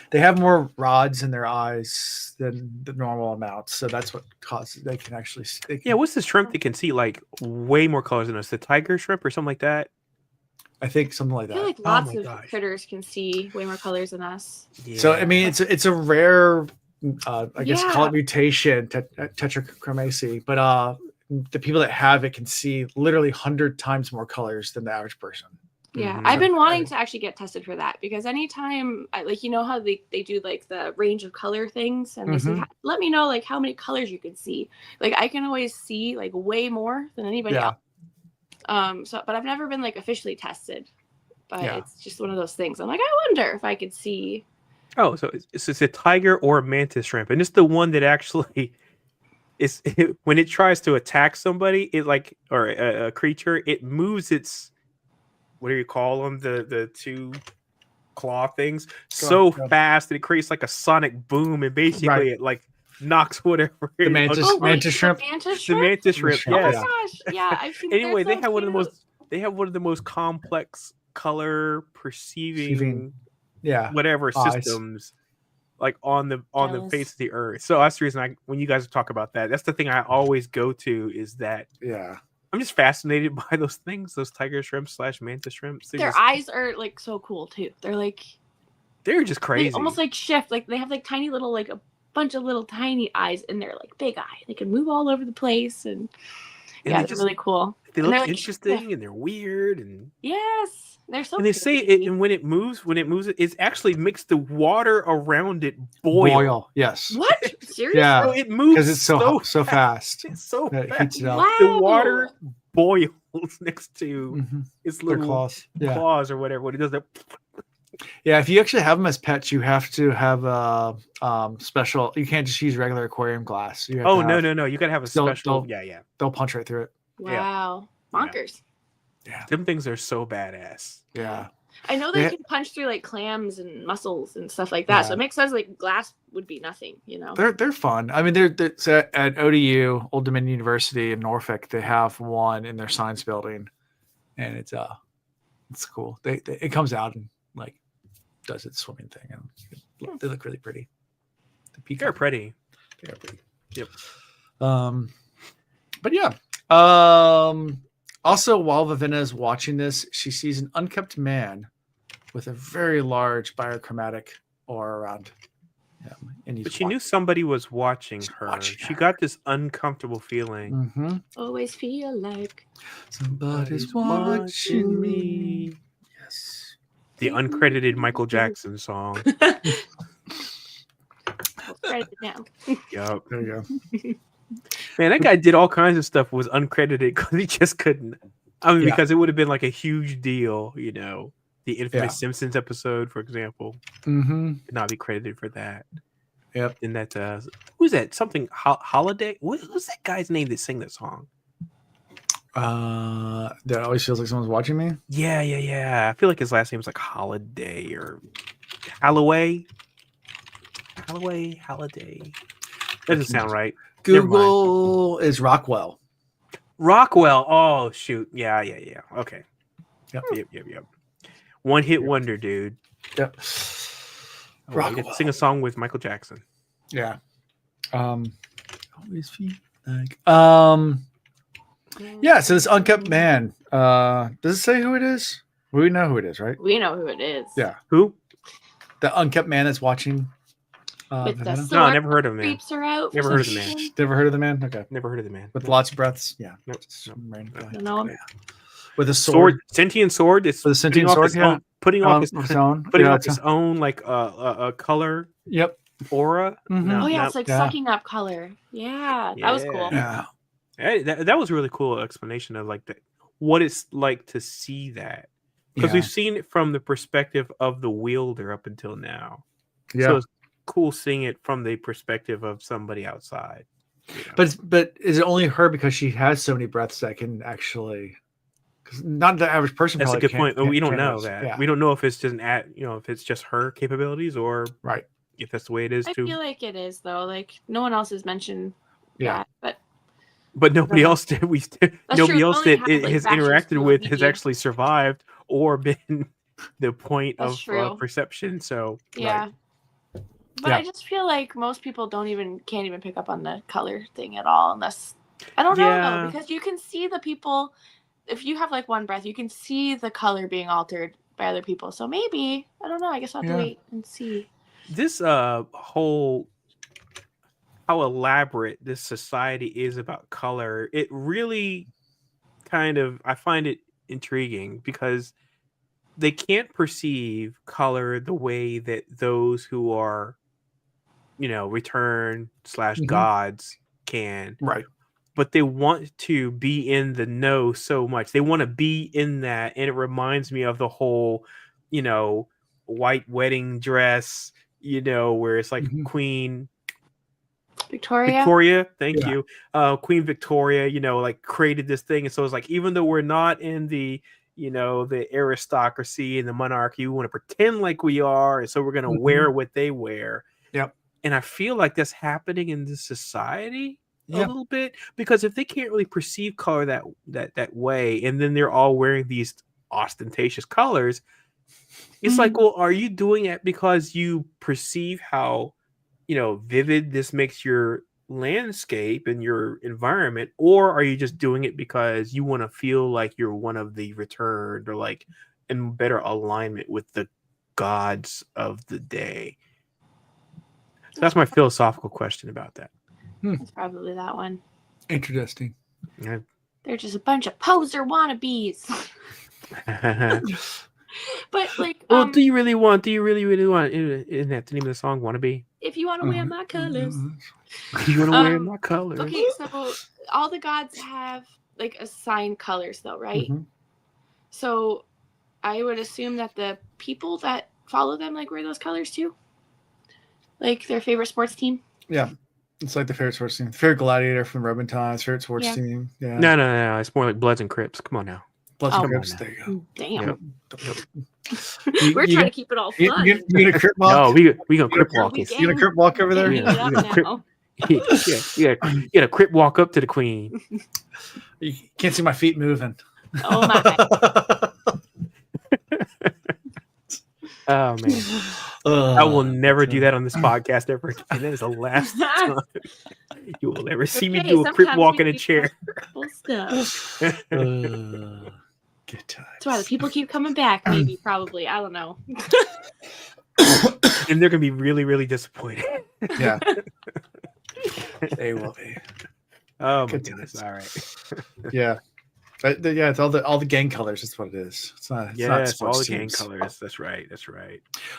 They have more rods in their eyes than the normal amount, so that's what causes they can actually see. What's the shrimp that can see like way more colors than us? The tiger shrimp or something like that? I think something like that. I feel like lots of critters can see way more colors than us. Yeah. So I mean, it's a rare, I guess call it mutation, tetrachromacy, but the people that have it can see literally 100 times more colors than the average person. Yeah, I've been wanting to actually get tested for that, because anytime, how they do like the range of color things, and they say, let me know like how many colors you can see. Like I can always see like way more than anybody else. But I've never been like officially tested. But it's just one of those things. I'm like, I wonder if I could see. Oh, so it's a tiger or a mantis shrimp, and it's the one that actually when it tries to attack somebody, or a creature, it moves its. What do you call them? The two claw things so fast that it creates like a sonic boom, and basically it like knocks whatever. The mantis shrimp. The mantis shrimp. Oh my gosh! Yeah, I've seen. Anyway, they have one of the most complex color perceiving whatever systems like on the face of the earth. So that's the reason when you guys talk about that, that's the thing I always go to, is that I'm just fascinated by those things, those tiger shrimps / mantis shrimps. Their eyes are like so cool too. They're just crazy. They almost like shift. Like they have like tiny little, like a bunch of little tiny eyes, and they're like big eye. They can move all over the place, and they're really cool. They look interesting and they're weird, and yes, they're so. And they say it, and when it moves, it actually makes the water around it boil. Yes. What? Seriously? Yeah. So it moves because it's so fast. It's so fast. It heats it up. Wow. The water boils next to its little claws or whatever. When it does that. Yeah, if you actually have them as pets, you have to have a special. You can't just use regular aquarium glass. No! You gotta have a special. They'll punch right through it. Wow, bonkers. Yeah, them things are so badass. Yeah, I know they can punch through like clams and mussels and stuff like that. So it makes sense. Like glass would be nothing. They're fun. I mean, they're at ODU, Old Dominion University in Norfolk. They have one in their science building, and it's cool. It comes out and like does its swimming thing, and they look really pretty. They're pretty. They are pretty. Yep. But yeah. Also, while Vivenna is watching this, she sees an unkept man with a very large biochromatic aura around him. But she knew somebody was watching her. She got this uncomfortable feeling. Always feel like somebody's watching me. Yes. The uncredited Michael Jackson song. Credit now. Yep. There you go. Man, that guy did all kinds of stuff, was uncredited because he just couldn't. I mean, because it would have been like a huge deal, the infamous Simpsons episode, for example. Could not be credited for that. Yep. And that who's that? Something Holiday. Who's that guy's name that sang that song? That always feels like someone's watching me. Yeah. I feel like his last name was like Holiday or Halloway. Holiday. That doesn't sound right. Google is Rockwell. Rockwell. Oh shoot. Yeah. Okay. Yep. One hit wonder, dude. Yep. Rockwell. Sing a song with Michael Jackson. Yeah. Always feel like. Yeah. So this unkept man. Does it say who it is? We know who it is, right? We know who it is. Yeah. Who? The unkept man that's watching. With the sword No, I never heard of him. creeps her out. Never heard of the man. Never heard of the man? Okay. Never heard of the man. With lots of breaths. Yeah. Nope. Don't know him. With a sword. Sentient sword. It's With a sentient sword. Yeah. Putting off his own. Putting off his own like a color. Yep. Aura. Mm-hmm. Oh yeah, it's like sucking up color. Yeah, that was cool. Yeah. Hey, that was a really cool explanation of like what it's like to see that, because we've seen it from the perspective of the wielder up until now. Yeah. So it's cool seeing it from the perspective of somebody outside. You know? But is it only her because she has so many breaths that can actually? Because not the average person. That's a good point. We don't know that. Yeah. We don't know if it's just if it's just her capabilities or if that's the way it is. I feel like it is though. Like no one else has mentioned that, but nobody else did. Nobody else that like, has interacted with has actually survived or been the point of perception. So yeah. But I just feel like most people can't even pick up on the color thing at all, unless I don't know though, because you can see the people. If you have like one breath, you can see the color being altered by other people. So maybe I don't know. I guess I'll have to wait and see. This whole how elaborate this society is about color, it really I find it intriguing because they can't perceive color the way that those who are return / gods can. Right. But they want to be in the know so much. They want to be in that. And it reminds me of the whole, white wedding dress, where it's like Queen Victoria. Thank you. Queen Victoria, like created this thing. And so it's like, even though we're not in the, the aristocracy and the monarchy, we want to pretend like we are. And so we're going to wear what they wear. Yep. And I feel like that's happening in this society a little bit, because if they can't really perceive color that way, and then they're all wearing these ostentatious colors, it's like, well, are you doing it because you perceive how vivid this makes your landscape and your environment, or are you just doing it because you want to feel like you're one of the returned, or like in better alignment with the gods of the day? So that's my philosophical question about that. It's probably that one. Interesting. Yeah. They're just a bunch of poser wannabes. But like, well, do you really want? Isn't that the name of the song? Wannabe? If you want to wear my colors. You want to wear my colors? Okay, so all the gods have like assigned colors, though, right? Mm-hmm. So I would assume that the people that follow them like wear those colors too, like their favorite sports team. Yeah. It's like the favorite sports team. Favorite gladiator from Roman times. Favorite sports team. Yeah. No. It's more like Bloods and Crips. Come on now. Bloods and Crips. There you go. Damn. Yep. We're trying to keep it all fun. You gonna Crip walk? No, we gonna Crip walk. You gonna Crip walk over there? You gotta Crip walk up to the queen. You can't see my feet moving. Oh my. Oh man. I will never do that on this podcast ever again. That is the last time you will ever see me do a Crip walk in a chair. Stuff. Good times. That's why the people keep coming back. Maybe, probably. I don't know. And they're gonna be really, really disappointed. Yeah. They will be. Oh my goodness! All right. Yeah. It's all the gang colors. That's what it is. It's not. It's not all the teams. gang colors. That's right.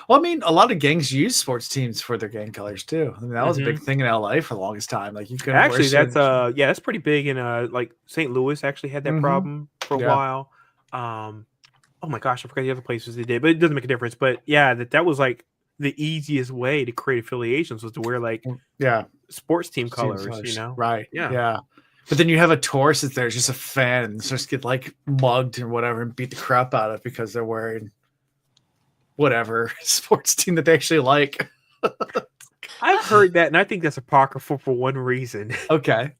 Well, I mean, a lot of gangs use sports teams for their gang colors too. I mean, that was a big thing in LA for the longest time. Like you could actually, that's pretty big in like St. Louis actually had that problem for a while. Oh my gosh, I forgot the other places they did, but it doesn't make a difference. But yeah, that was like the easiest way to create affiliations was to wear like sports team colors, you know? Right. Yeah. Yeah. But then you have a tourist that's there, just a fan, and just get like mugged and whatever and beat the crap out of because they're wearing whatever sports team that they actually like. I've heard that, and I think that's apocryphal for one reason. Okay.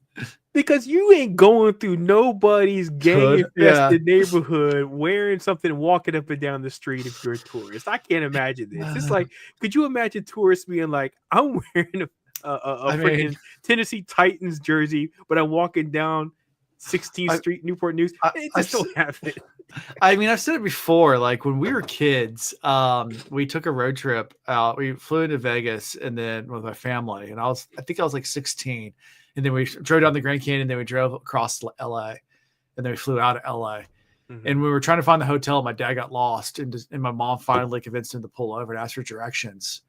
Because you ain't going through nobody's gang-infested neighborhood wearing something and walking up and down the street if you're a tourist. I can't imagine this. It's like, could you imagine tourists being like, I'm wearing a freaking Tennessee Titans jersey, but I'm walking down 16th Street, Newport News. It just don't happen. I mean, I've said it before. Like when we were kids, we took a road trip out. We flew into Vegas and then with my family, and I think I was like 16. And then we drove down the Grand Canyon. And then we drove across LA, and then we flew out of LA. Mm-hmm. And we were trying to find the hotel. My dad got lost, and my mom finally convinced him to pull over and ask for directions.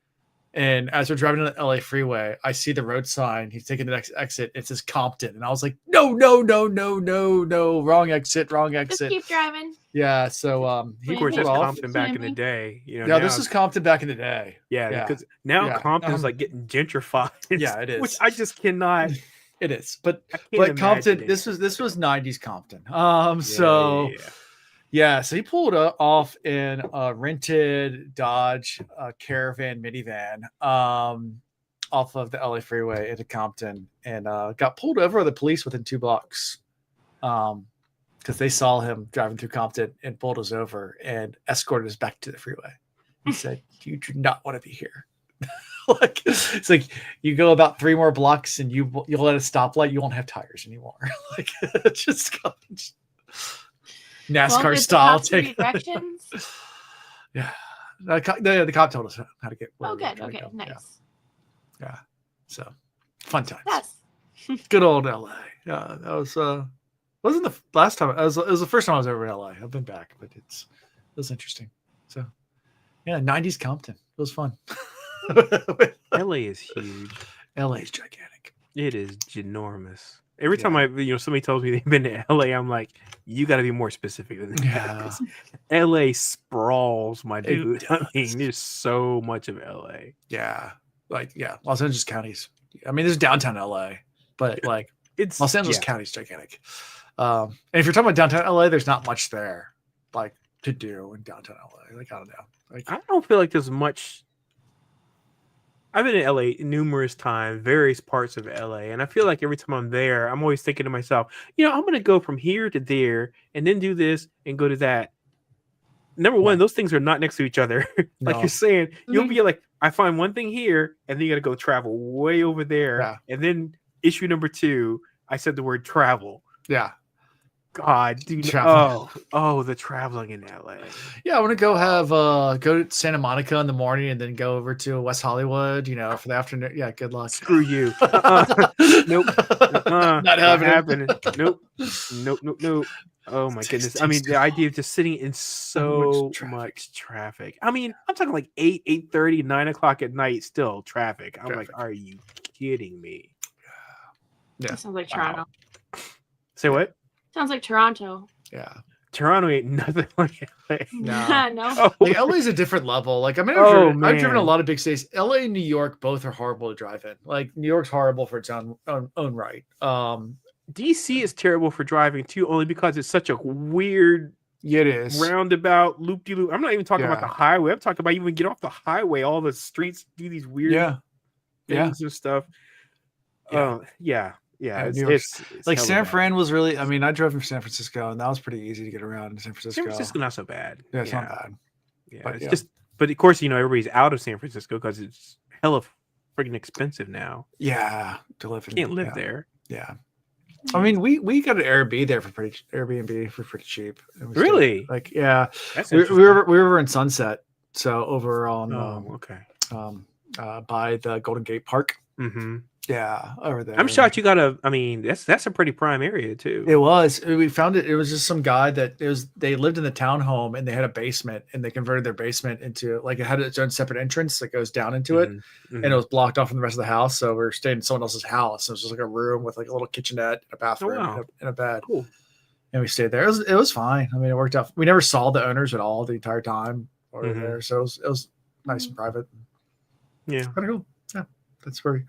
And as we're driving on the LA freeway, I see the road sign. He's taking the next exit. It says Compton. And I was like, no, wrong exit. Just keep driving. Yeah. So he was just Compton back in the day. You know, yeah, this is Compton back in the day. Yeah, because now Compton's like getting gentrified. Yeah, it is. Which I just cannot. It is. But Compton, this was 90s Compton. So he pulled off in a rented Dodge Caravan minivan off of the LA freeway into Compton, and got pulled over by the police within 2 blocks because they saw him driving through Compton and pulled us over and escorted us back to the freeway. He said, "You do not want to be here." Like it's like you go about 3 more blocks and you'll let a stoplight, you won't have tires anymore. Like just NASCAR style. Take directions. Yeah, the cop told us how to get. Oh, good. Okay, nice. Yeah. So fun times. Yes. Good old LA. Yeah, that was. Wasn't the last time? It was the first time I was ever in LA. I've been back, but it was interesting. So yeah, 90s Compton. It was fun. LA is huge. LA is gigantic. It is ginormous. Every time somebody tells me they've been to LA, I'm like, you got to be more specific than that. Yeah. LA sprawls, my dude. I mean, there's so much of LA. Yeah. Los Angeles counties. I mean, there's downtown LA, but like it's Los Angeles County's gigantic. And if you're talking about downtown LA, there's not much there like to do in downtown LA. Like, I don't know. Like, I don't feel like there's much. I've been in LA numerous times, various parts of LA, and I feel like every time I'm there, I'm always thinking to myself, I'm going to go from here to there and then do this and go to that. Number one, those things are not next to each other. Like you're saying, you'll be like, I find one thing here, and then you got to go travel way over there. Yeah. And then issue number 2, I said the word travel. Yeah. God, dude. The traveling in LA. Yeah, I want to go go to Santa Monica in the morning and then go over to West Hollywood, for the afternoon. Yeah, good luck. Screw you. Nope. Not happening. Nope. Oh my goodness. I mean, the idea of just sitting in so much traffic. I mean, I'm talking like 8:30, 9 o'clock at night, still traffic. I'm like, are you kidding me? Yeah. That sounds like Toronto. Say what? Sounds like Toronto. Yeah. Toronto ain't nothing like LA. No. Like LA is a different level. Like, I mean, I've driven a lot of big cities. LA and New York both are horrible to drive in. Like, New York's horrible for its own right. DC is terrible for driving too, only because it's such a weird roundabout loop-de-loop. I'm not even talking about the highway. I'm talking about even get off the highway. All the streets do these weird things and stuff. Yeah, it's like San Fran was really. I mean, I drove from San Francisco, and that was pretty easy to get around in San Francisco. San Francisco not so bad. Yeah, it's not bad. Yeah, but it's just. But of course, everybody's out of San Francisco because it's hella freaking expensive now. Yeah, to live. Can't live there. Yeah, I mean, we got an Airbnb for pretty cheap. Really? Like, yeah, we were in Sunset, so over on by the Golden Gate Park. Mm-hmm. Yeah, over there. I'm shocked you got that's a pretty prime area too. It was. We found it. It was just some guy they lived in the townhome and they had a basement and they converted their basement into it had its own separate entrance that goes down into it, and it was blocked off from the rest of the house. So we were staying in someone else's house. So it was just like a room with like a little kitchenette, a bathroom, and a bed. Cool. And we stayed there. It was fine. I mean, it worked out. We never saw the owners at all the entire time over there, so it was nice and private. Yeah. Kind of cool. Yeah, that's very.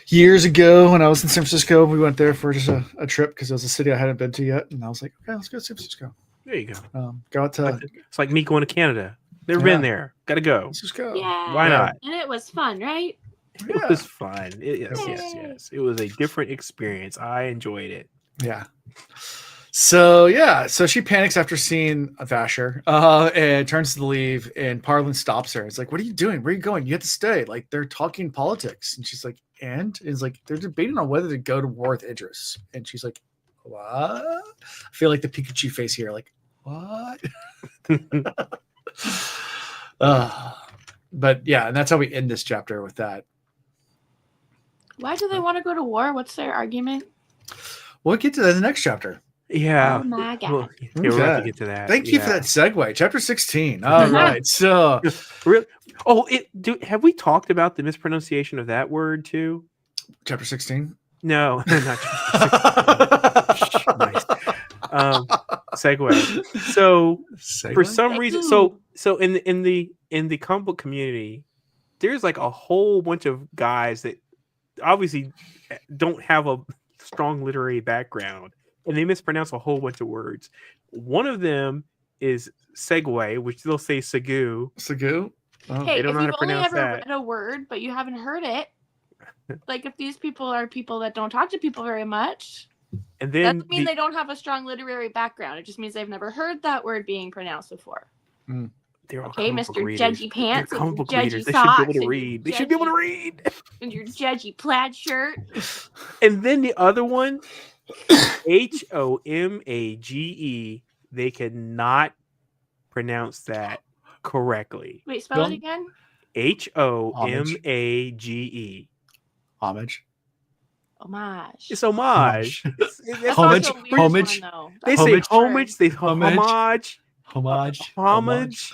Years ago, when I was in San Francisco, we went there for just a trip because it was a city I hadn't been to yet, and I was like, okay, let's go to San Francisco. There you go. Go out to. It's like me going to Canada. Never been there. Gotta go. Let's just go. Yeah. Why not? And it was fun, right? It was fun. Yes. It was a different experience. I enjoyed it. Yeah. So she panics after seeing Vasher and turns to leave, and Parlin stops her. It's like, what are you doing? Where are you going? You have to stay. Like, they're talking politics. And she's like, and it's like, they're debating on whether to go to war with Idris. And she's like, what? I feel like the Pikachu face here. Like, what? But yeah, and that's how we end this chapter with that. Why do they want to go to war? What's their argument? We'll get to that in the next chapter. Yeah. Oh my God. Well, we'll have to get to that. Thank you for that segue. Chapter 16. All right. So, have we talked about the mispronunciation of that word too? Chapter 16? No, not nice. Segue. So, for some reason, so in the comic book community, there's like a whole bunch of guys that obviously don't have a strong literary background, and they mispronounce a whole bunch of words. One of them is segue, which they'll say Segu. Segu? Oh, hey, they don't if know how you've to only pronounce ever that. read a word, but you haven't heard it, like if these people are people that don't talk to people very much, And that then doesn't mean they don't have a strong literary background. It just means they've never heard that word being pronounced before. they're all Okay, comic book Mr. readers. Judgy Pants, They're and comic book your readers. judgy They should be socks, able to and read. They should be able to read. and your judgy plaid shirt. And then the other one, Homage, they cannot pronounce that correctly. Wait, spell it again. Homage. Homage. Homage. It's homage. That's Homage. also a weird Homage. one, though. They That's say a weird homage. word. They Homage. homage. Homage.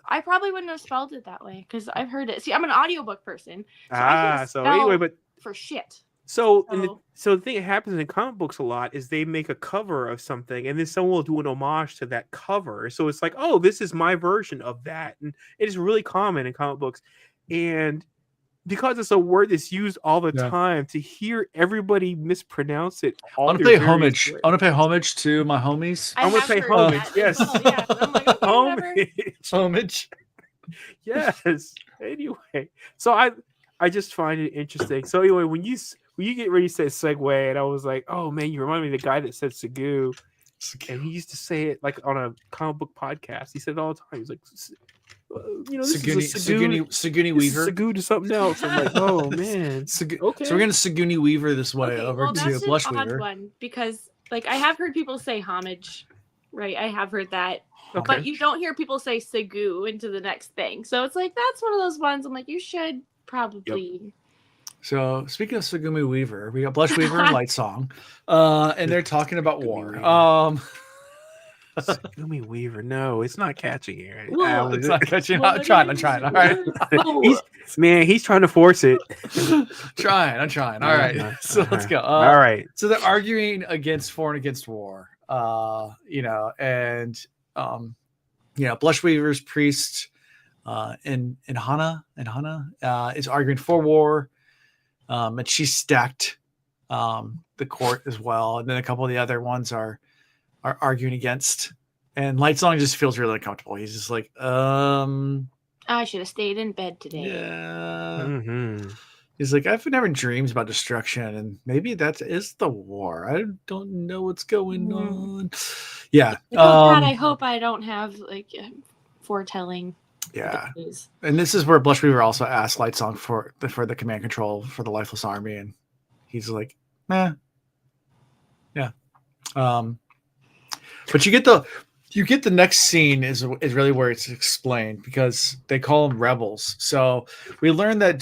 I probably wouldn't have spelled it that way because I've heard it. See, I'm an audiobook person. So I can So spell anyway, but for shit. so the thing that happens in comic books a lot is they make a cover of something, and then someone will do an homage to that cover. So it's like, oh, this is my version of that, and it is really common in comic books. And because it's a word that's used all the time, to hear everybody mispronounce it. I want to pay homage. I want to pay homage to my homies. I want to pay homage. Yes. Well. Yeah. I'm like, okay, Homage. Homage. Yes. Anyway, so I just find it interesting. So anyway, when you get ready to say segue, and I was like, oh man, you remind me of the guy that said Segu, and he used to say it like on a comic book podcast. He said it all the time. He's like, this Saguni Weaver. Segu to something else. I'm like, oh man. Okay. So we're gonna Saguni Weaver this way over that's to an Blush odd Weaver. one because, like, I have heard people say homage, right? I have heard that, Okay. but you don't hear people say Segu into the next thing. So it's like that's one of those ones. I'm like, you should probably. So speaking of Sagumi Weaver, we got Blush Weaver and Light Song, and they're talking about war. Sagumi Weaver. No, it's not catching here. Well, It's not catching. I'm trying. All right. He's trying to force it. I'm trying. All right. So let's go. All right. So they're arguing against war. And Blush Weaver's priest and Hana is arguing for war. And she's stacked the court as well. And then a couple of the other ones are arguing against. And Light Song just feels really uncomfortable. He's just like, I should have stayed in bed today. yeah. Mm-hmm. He's like, I've never dreams about destruction, and maybe that is the war. I don't know what's going on. Yeah. God, I hope I don't have like foretelling. Yeah. abilities. And this is where Blush Weaver also asked Light Song for the command control for the Lifeless Army, and he's like, yeah. But you get the next scene is really where it's explained because they call them rebels. So we learned that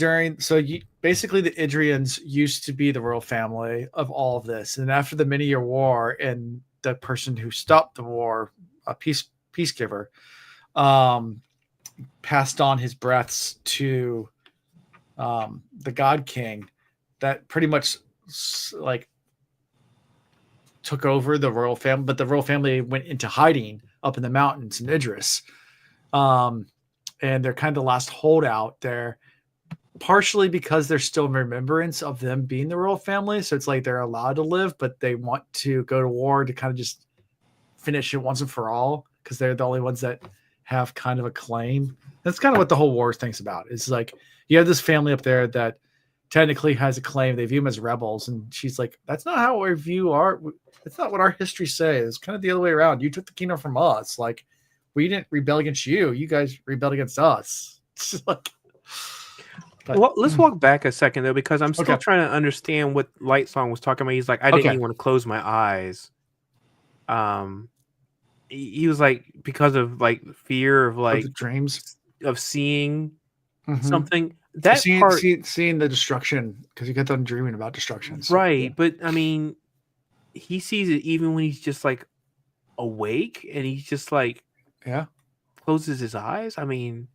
basically the Idrians used to be the royal family of all of this, and after the Many-Year War, and the person who stopped the war, a peacegiver, passed on his breaths to the God King, that pretty much like took over the royal family, but the royal family went into hiding up in the mountains in Idris. And they're kind of the last holdout there partially because there's still remembrance of them being the royal family. So it's like they're allowed to live, but they want to go to war to kind of just finish it once and for all because they're the only ones that have kind of a claim. That's kind of what the whole war thing's about. It's like you have this family up there that technically has a claim. They view them as rebels. And she's like, that's not how we view that's not what our history says. It's kind of the other way around. You took the kingdom from us. Like, we didn't rebel against you. You guys rebelled against us. Like, well, let's walk back a second, though, because I'm still trying to understand what Lightsong was talking about. He's like, I didn't even want to close my eyes. He was like, because of like fear of like dreams of seeing something. That seeing the destruction, because you get them dreaming about destruction. So, right. yeah. But I mean, he sees it even when he's just like awake and he's just like, closes his eyes. I mean,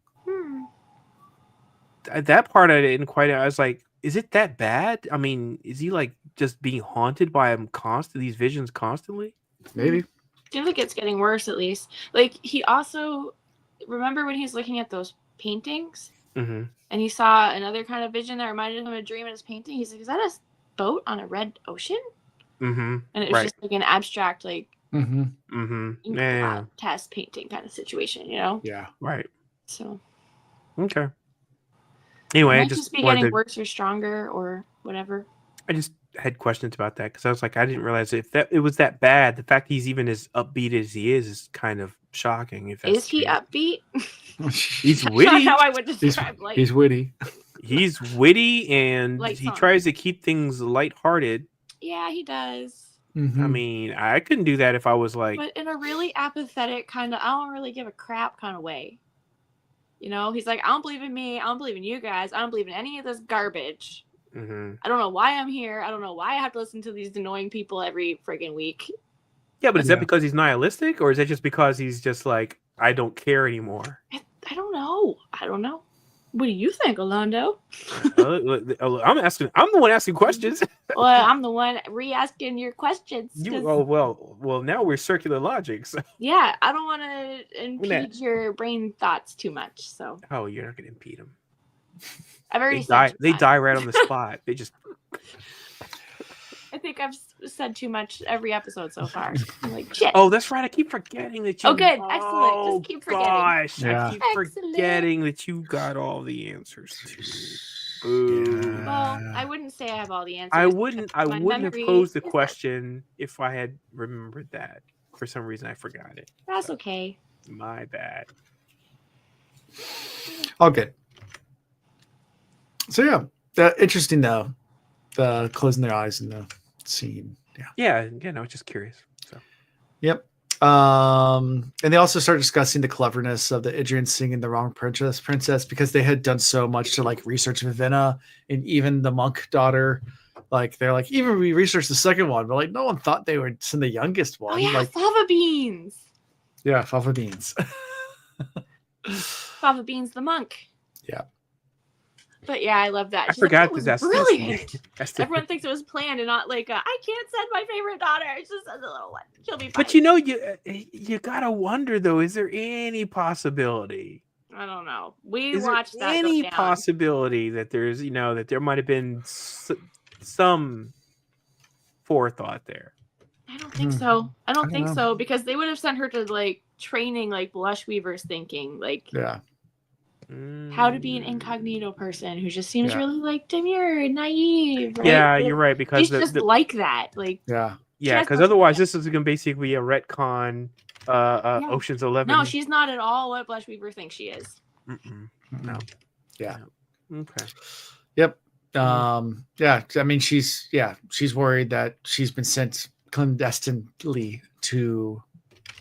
that part I didn't quite. I was like, is it that bad? I mean, is he like just being haunted by him these visions constantly? Maybe. Seems like it's getting worse, at least. Like, he also, remember when he was looking at those paintings? Mm-hmm. And he saw another kind of vision that reminded him of a dream in his painting. He's like, is that a boat on a red ocean? Mm-hmm. And it was just like an abstract, like, yeah. test painting kind of situation, you know? Yeah. Right. So. Okay. Anyway, it might just be getting worse or stronger or whatever. I just had questions about that because I was like, I didn't realize it was that bad. The fact he's even as upbeat as he is kind of shocking. Is he upbeat? He's witty. That's how I would describe Light. He's witty. He's witty, and he tries to keep things lighthearted. Yeah, he does. I mean, I couldn't do that if I was like... But in a really apathetic kind of, I don't really give a crap kind of way. You know, he's like, I don't believe in me. I don't believe in you guys. I don't believe in any of this garbage. I don't know why I'm here. I don't know why I have to listen to these annoying people every friggin' week. Yeah, but is that because he's nihilistic, or is that just because he's just like, I don't care anymore? I don't know. I don't know. What do you think, Orlando? I'm the one asking questions. Well, I'm the one re-asking your questions. Well, now we're circular logic. So. Yeah, I don't want to impede your brain thoughts too much. So. Oh, you're not going to impede them. I've already they die right on the spot. They just. I think I've said too much every episode so far. I'm like, shit. Oh, that's right. I keep forgetting that you. Oh, good. Excellent. Just keep forgetting. Gosh, yeah. I keep forgetting that you got all the answers too. Boo. Well, I wouldn't say I have all the answers. I wouldn't have posed the question if I had remembered that. For some reason, I forgot it. That's okay. My bad. All good. So yeah, interesting though. The closing their eyes in the scene. Yeah. I was just curious. So. Yep. And they also started discussing the cleverness of the Idrian singing the wrong princess because they had done so much to like research Vivenna and even the monk daughter. Like they're like, even we researched the second one, but like no one thought they would send the youngest one. Oh yeah, like, fava beans. Yeah, fava beans. Fava beans, the monk. Yeah. But yeah, I love that. I forgot that that's brilliant. Everyone thinks it was planned and not like I can't send my favorite daughter. It's just a little one. She'll be fine. But you gotta wonder though, is there any possibility? I don't know. We is watched there that. Any possibility that there's that there might have been some forethought there? I don't think so. I don't think so because they would have sent her to like training like Blush Weaver's thinking like how to be an incognito person who just seems really like demure and naive. Right? Yeah, you're right because she's just like that. Like because otherwise this is going to basically be a retcon. Ocean's 11. No, she's not at all what Blush Weaver thinks she is. No. Yeah. Okay. Yep. Yeah. I mean, she's worried that she's been sent clandestinely to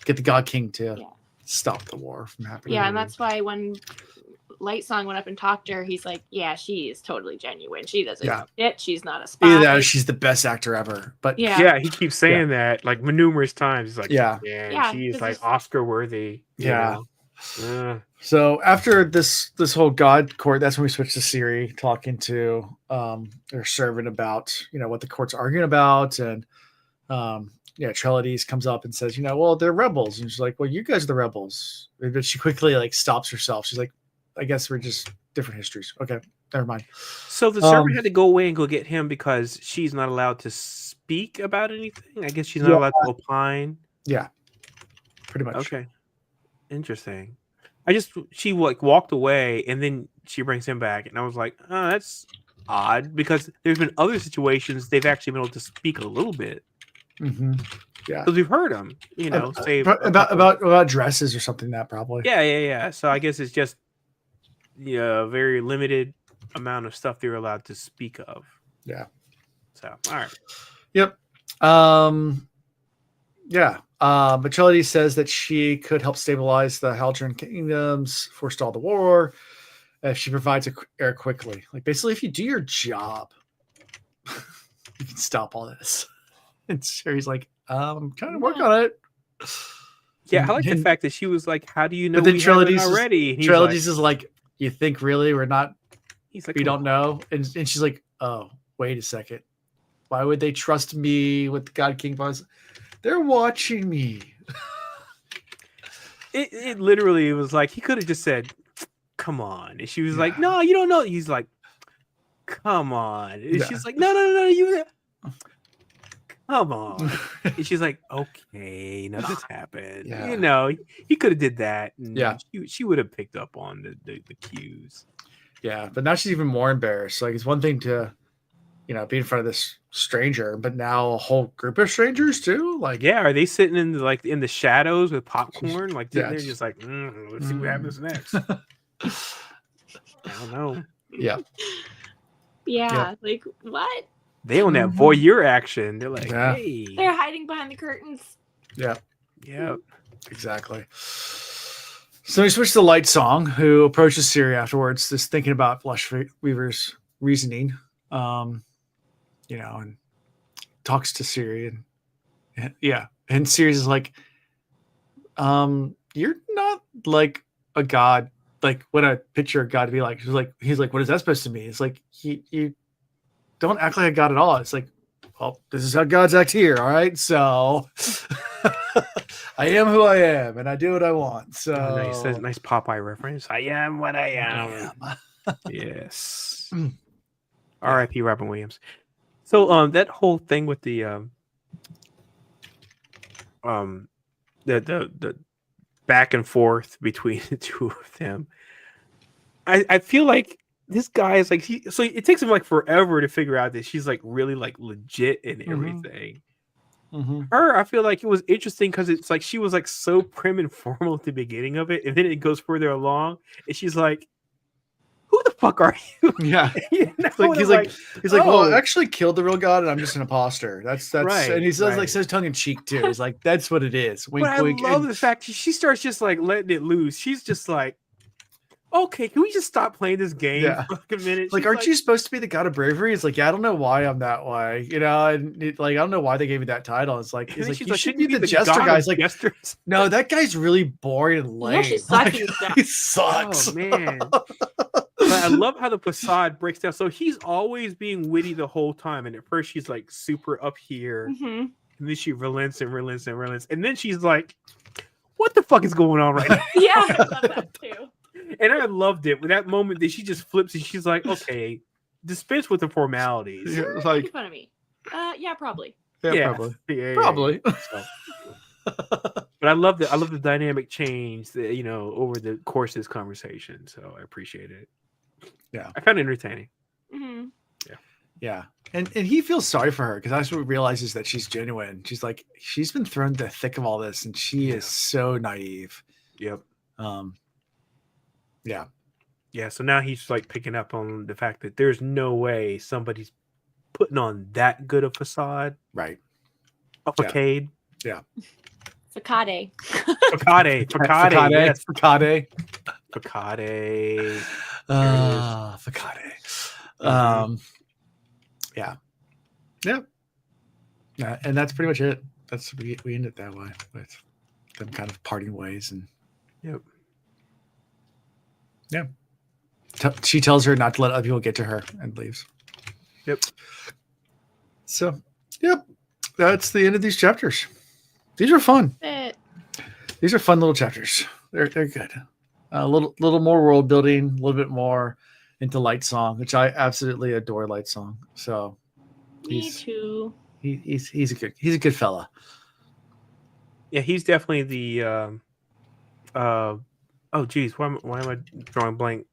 get the God King to stop the war from happening. Yeah, and that's why when Lightsong went up and talked to her, he's like, yeah, she is totally genuine. She doesn't know shit. She's not a spy. Either that or she's the best actor ever. But he keeps saying that like numerous times. He's like, she's like Oscar worthy. Yeah. So after this whole God court, that's when we switched to Ciri talking to their servant about what the court's arguing about, and Trellides comes up and says, well, they're rebels, and she's like, well, you guys are the rebels. But she quickly like stops herself. She's like, I guess we're just different histories. Okay. never mind. So the servant had to go away and go get him because she's not allowed to speak about anything. I guess she's not allowed to opine. Yeah, pretty much. Okay, interesting. She like walked away and then she brings him back, and I was like, oh, that's odd because there's been other situations they've actually been able to speak a little bit. Mm-hmm. Yeah, because we've heard them, say about dresses or something. That probably. Yeah. So I guess it's just a very limited amount of stuff they're allowed to speak of. Yeah. So all right. Yep. Yeah. Matilda says that she could help stabilize the Hallandren kingdoms, forestall the war, if she provides air quickly. Like basically, if you do your job, you can stop all this. And Sherry's like, I'm trying to work on it. Yeah, I like the fact that she was like, "How do you know?" But then we haven't already. Trilogies is like, "You think really we're not? He's like, we don't know." And she's like, "Oh, wait a second. Why would they trust me with God King Buzz? They're watching me." It literally was like he could have just said, "Come on," and she was like, "No, you don't know." He's like, "Come on," and she's like, "No, you." Come on. And she's like, okay, nothing's happened. Yeah. He could have did that. And she would have picked up on the cues. Yeah, but now she's even more embarrassed. Like, it's one thing to, be in front of this stranger, but now a whole group of strangers too? Like, yeah, are they sitting in the shadows with popcorn? Like, they're just like, let's see what happens next. I don't know. Yeah. Yeah, like, what? They own that voyeur action. They're like, hey. They're hiding behind the curtains. Yeah. Yeah. Exactly. So we switch to Light Song, who approaches Ciri afterwards, just thinking about Flesh Weaver's reasoning, and talks to Ciri. And Ciri's is like, you're not like a god, like what I picture a god to be like. He's like, what is that supposed to mean? It's like, you don't act like a god at all. It's like, well, this is how gods act here. All right. So I am who I am and I do what I want. So nice Popeye reference. I am what I am. Yes. R.I.P. Robin Williams. So that whole thing with the back and forth between the two of them, I feel like this guy is like, so it takes him like forever to figure out that she's like really like legit in everything. Her, I feel like it was interesting because it's like she was like so prim and formal at the beginning of it, and then it goes further along, and she's like, "Who the fuck are you?" Yeah, he's like, "Well, I actually killed the real god, and I'm just an imposter." That's right, and he says says tongue in cheek too. He's like, "That's what it is." Wink, wink. I love the fact she starts just like letting it loose. She's just like, okay, can we just stop playing this game for like a minute? Like, aren't you supposed to be the god of bravery? It's like, yeah, I don't know why I'm that way, and I don't know why they gave me that title. It's like, you should be the jester guy. It's like, no, that guy's really boring and lame. He actually sucks. He sucks. Oh man. But I love how the facade breaks down. So he's always being witty the whole time, and at first she's like super up here, and then she relents, and then she's like, "What the fuck is going on right now?" Yeah, I love that too. And I loved it with that moment that she just flips and she's like, okay, dispense with the formalities. It's like, make fun of me. Yeah, probably. Yeah, probably. So. But I love the dynamic change that, over the course of this conversation. So I appreciate it. Yeah. I found it entertaining. Yeah. And he feels sorry for her because that's what he realizes that she's genuine. She's like, she's been thrown into the thick of all this and she is so naive. Yep. Yeah. So now he's like picking up on the fact that there's no way somebody's putting on that good a facade. Right. A facade. Yeah. Facade. Facade. Yes. Facade. Facade. Facade. Yeah. Yep. Yeah. And that's pretty much it. That's we end it that way with them kind of parting ways and yep. Yeah. She tells her not to let other people get to her and leaves. Yep. So, yep. That's the end of these chapters. These are fun. These are fun little chapters. They're good. A little more world building, a little bit more into Light Song, which I absolutely adore. Light Song. So Me too. He's a good fella. Yeah, he's definitely the oh geez, why am I drawing blank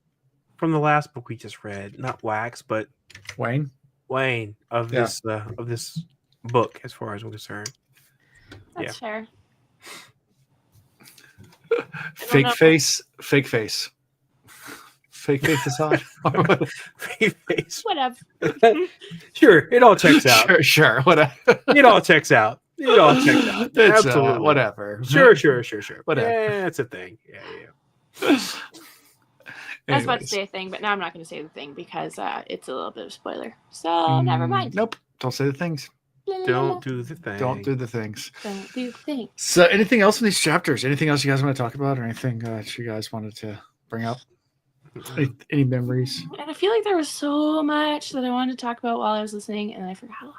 from the last book we just read? Not Wax, but Wayne of this book, as far as I'm concerned. That's fair. Fake face Assad. Fake face. Whatever. Sure, it all checks out. Sure, whatever. It all checks out. It all checks out. It's, Absolutely. Whatever. Sure. Whatever. Yeah, that's a thing. Yeah. I was about to say a thing, but now I'm not going to say the thing because it's a little bit of a spoiler. So never mind. Nope. Don't say the things. Don't do the thing. Don't do the things. Don't do the thing. So anything else in these chapters? Anything else you guys want to talk about, or anything that you guys wanted to bring up? Any memories? And I feel like there was so much that I wanted to talk about while I was listening, and I forgot a lot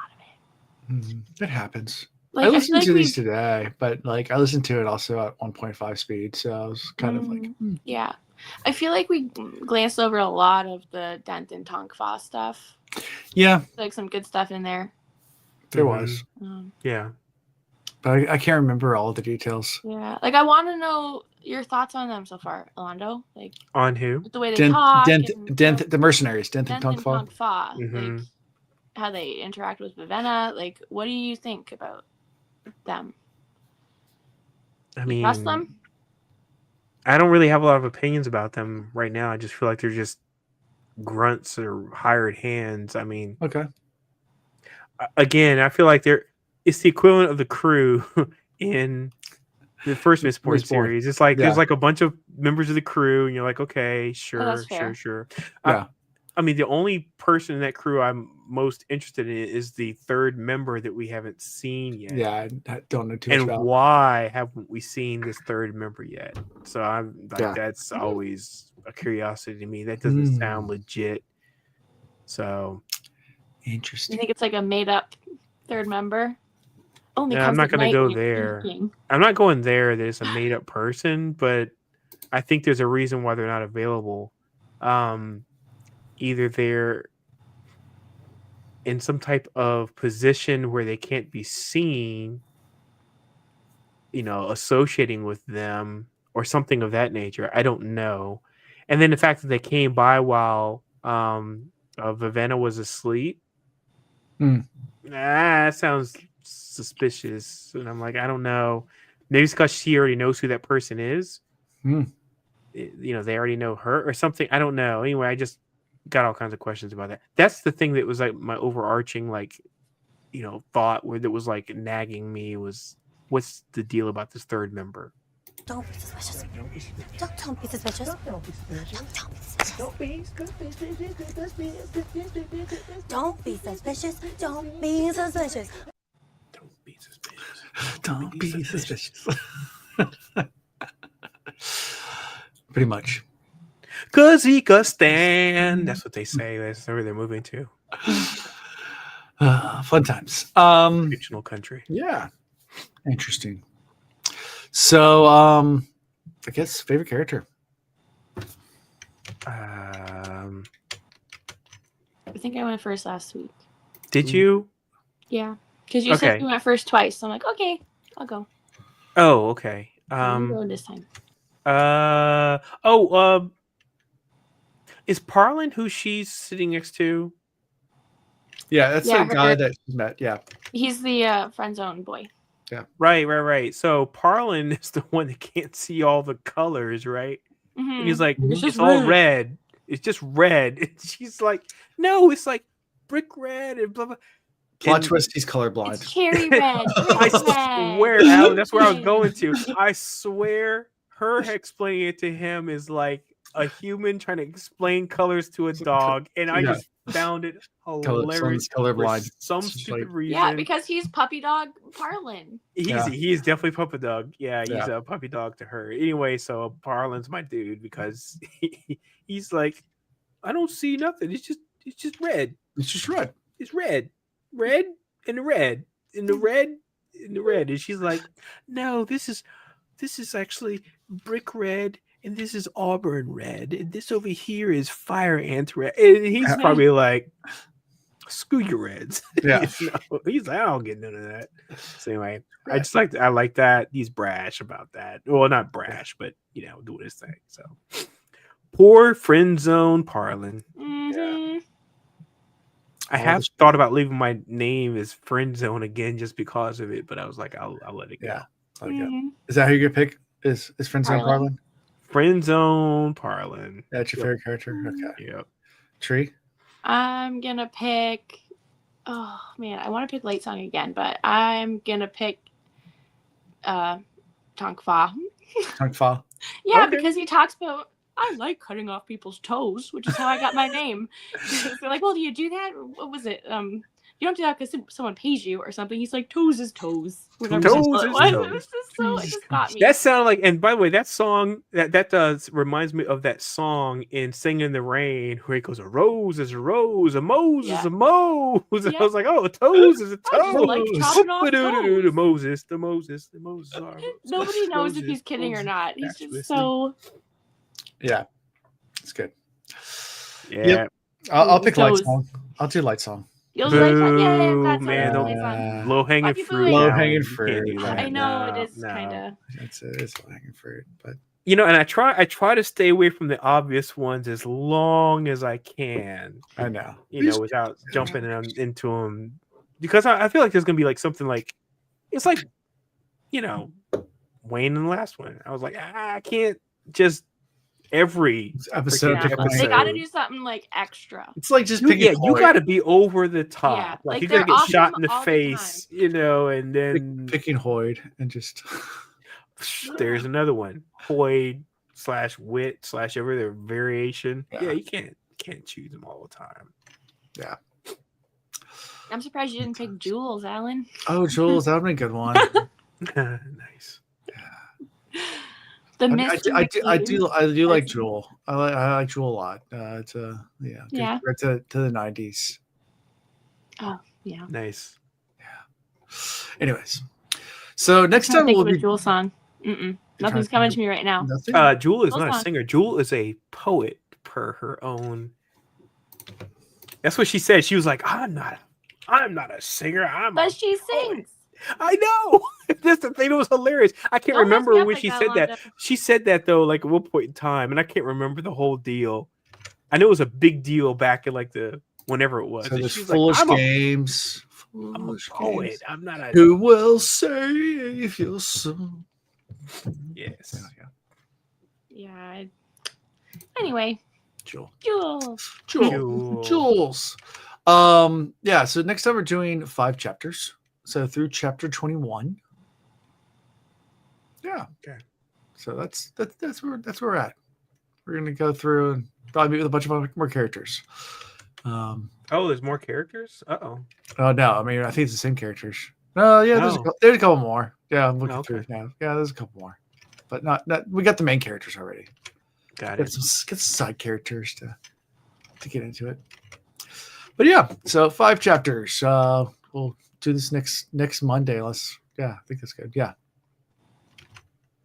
of it. It happens. Like, I listened to these today, but like I listened to it also at 1.5 speed, so I was kind of like, yeah. I feel like we glanced over a lot of the Dent and Tonk Fa stuff. Yeah, like some good stuff in there. There was. Yeah. But I can't remember all of the details. Yeah. Like, I want to know your thoughts on them so far, Orlando. Like, on who? the way they talk. The mercenaries. Dent and Tonk Fa. Like, how they interact with Vivenna. Like, what do you think about them? I mean, trust them? I don't really have a lot of opinions about them right now. I just feel like they're just grunts or hired hands. I mean, okay. Again, I feel like it's the equivalent of the crew in the first Mistborn series. It's like there's like a bunch of members of the crew, and you're like, okay, sure. Yeah. I mean, the only person in that crew I'm most interested in is the third member that we haven't seen yet. Yeah, I don't know too much about. And why haven't we seen this third member yet? So I'm like, that's always a curiosity to me. That doesn't sound legit. So interesting. You think it's like a made up third member? I'm not going to go there. I'm not going there that it's a made up person, but I think there's a reason why they're not available. Either they're in some type of position where they can't be seen, associating with them or something of that nature. I don't know. And then the fact that they came by while Vivenna was asleep. That sounds suspicious. And I'm like, I don't know. Maybe it's because she already knows who that person is. They already know her or something. I don't know. Anyway, I just got all kinds of questions about that. That's the thing that was like my overarching thought that was like nagging me was, what's the deal about this third member? Don't be suspicious. Don't be suspicious. Don't be suspicious. Don't be suspicious. Don't be suspicious. Don't be suspicious. Don't be suspicious. Don't be suspicious. Pretty much. Kazakhstan. That's what they say. That's where they're moving to. Fun times. Fictional country. Yeah. Interesting. So, I guess favorite character. I think I went first last week. Did you? Yeah, because you said you went first twice. So I'm like, okay, I'll go. Oh, okay. I'm going this time. Is Parlin who she's sitting next to? Yeah, that's the guy that she's met. Yeah, he's the friend zone boy. Yeah. Right. So Parlin is the one that can't see all the colors, right? And he's like, it's all red. It's just red. And she's like, no, it's like brick red and blah blah. Plot twist, he's colorblind. It's cherry red. I swear, Alan, that's where I was going to. I swear, her explaining it to him is like a human trying to explain colors to a dog, and I just found it hilarious. Colorblind, for some stupid reason. Yeah, because he's puppy dog Parlin. He's definitely puppy dog. Yeah, he's a puppy dog to her. Anyway, so Parlin's my dude because he's like, I don't see nothing. It's just red. It's just red. It's red and the red and the red and the red. And she's like, no, this is actually brick red and this is auburn red, and this over here is fire ant red. And he's probably like, screw your reds. Yeah. He's like, I don't get none of that. So anyway, I like that. He's brash about that. Well, not brash, but doing his thing. So poor friend zone Parlin. Mm-hmm. I have thought about leaving my name as friend zone again just because of it, but I was like, I'll let it go. Yeah. Let it go. Is that who you're gonna pick? Is friend zone Parlin? Friend zone Parlin. That's your favorite character? Okay. Yep. Tree? I'm gonna pick. Oh man, I want to pick Late Song again, but I'm gonna pick Tonk Fa. Tonk Fa. Yeah, because he talks about I like cutting off people's toes, which is how I got my name. They're like, well, do you do that? What was it? You don't do that because someone pays you or something. He's like, toes is toes. Whatever toes it was. It was just so, it just got me. That sounded like, and by the way, that song that does reminds me of that song in Sing in the Rain where it goes, a rose is a rose, a mose is a mose. Yeah. I was like, oh, a toes is a toe. Like chopping off toes. The Moses are. Nobody knows if he's kidding or not. He's just so. Yeah, it's good. Yeah, yep. I'll pick Light Song. I'll do Light Song. You'll like that. Yeah, that's man. Low hanging fruit. Low hanging fruit. I know it is kind of. It's low hanging fruit, but and I try to stay away from the obvious ones as long as I can. I know. Without jumping into them, because I feel like there's gonna be like something like it's like Wayne in the last one. I was like, I can't just. Every episode. They got to do something like extra. It's like just picking. You got to be over the top. Yeah, like you got to get shot in the face, and then picking Hoyd and just. There's another one, Hoyd /Wit / every other variation. Yeah, you can't choose them all the time. Yeah. I'm surprised you didn't pick Jules, Alan. Oh, Jules, that would be a good one. Nice. I do like Jewel. I like Jewel a lot. Right to the 90s. Oh yeah, nice. Yeah. Anyways, so next time we'll be Jewel song. Nothing's coming to me right now. Jewel is not a singer. Jewel is a poet per her own. That's what she said. She was like, I'm not a singer. But she sings. I know. That's the thing that was hilarious. I can't remember when she said that. She said that though, like at one point in time, and I can't remember the whole deal. I know it was a big deal back in like whenever it was. So there's foolish games. I'm a poet. I'm not a. Who will save your soul? Yes. Yeah. Anyway. Jules. Yeah. So next time we're doing 5 chapters. So through chapter 21. Yeah. Okay. So that's where we're at. We're gonna go through and probably meet with a bunch of more characters. There's more characters? Oh no, I mean I think it's the same characters. No, yeah, there's a couple more. Yeah, I'm looking through now. Yeah, there's a couple more, but not we got the main characters already. Got it. Get some side characters to get into it. But yeah, so 5 chapters. We'll do this next Monday. I think that's good. Yeah.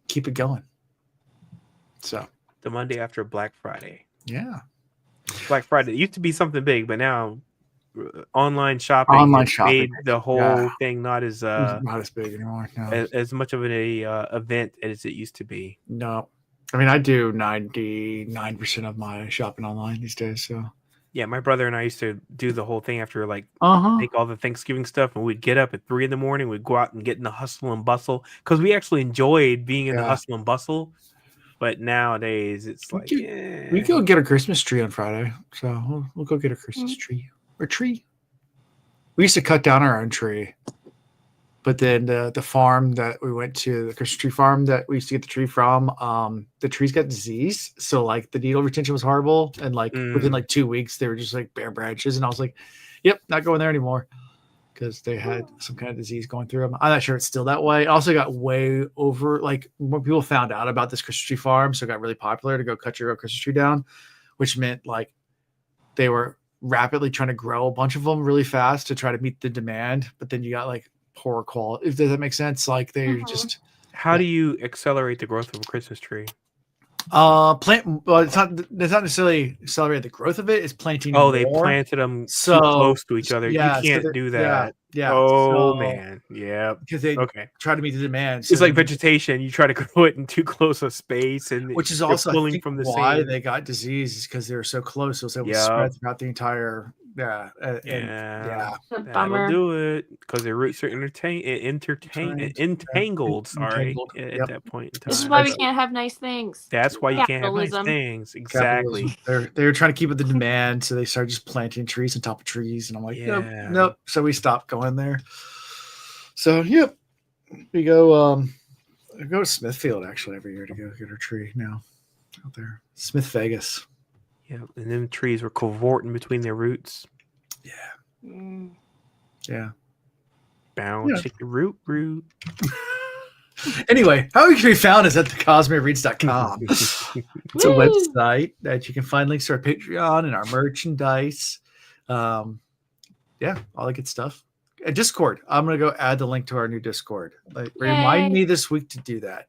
Keep it going. So the Monday after Black Friday. Yeah. Black Friday. It used to be something big, but now online shopping made the whole thing not as big anymore. No. As much of an event as it used to be. No. I mean, I do 99% of my shopping online these days, so yeah, my brother and I used to do the whole thing after make all the Thanksgiving stuff, and we'd get up at 3 a.m. We'd go out and get in the hustle and bustle because we actually enjoyed being in the hustle and bustle. But nowadays, it's we go get a Christmas tree on Friday, so we'll go get a Christmas tree or tree. We used to cut down our own tree, but then the farm that we went to, the Christmas tree farm that we used to get the tree from, the trees got diseased, so like the needle retention was horrible, and within 2 weeks they were just like bare branches, and I was like, "Yep, not going there anymore," because they had some kind of disease going through them. I'm not sure it's still that way. It also got way over, more people found out about this Christmas tree farm, so it got really popular to go cut your own Christmas tree down, which meant they were rapidly trying to grow a bunch of them really fast to try to meet the demand, but then you got poor quality. Does that make sense? They're just. How do you accelerate the growth of a Christmas tree? Well, it's not necessarily accelerated the growth of it. It's planting. Oh, they more. planted them So too close to each other. yeah, You can't do that. Yeah. Oh man. Yeah. Because they try to meet the demand. It's like vegetation. You try to grow it in too close a space, and which is also pulling from the why same. they got disease is because they were so close. So it was spread throughout the entire. That'll do it because their roots are entangled. Sorry, at that point in time. This is why we can't have nice things. That's why you can't have nice things. Exactly. They were trying to keep with the demand, so they started just planting trees on top of trees, and I'm like, nope. So we stopped going there. So we go. I go to Smithfield actually every year to go get our tree now out there. Smith Vegas. Yeah, and them trees were cavorting between their roots. Yeah. Bound chicken root. Anyway, how we can be found is at the CosmereReads.com. It's a website that you can find links to our Patreon and our merchandise. All the good stuff. Discord. I'm gonna go add the link to our new Discord. Remind me this week to do that.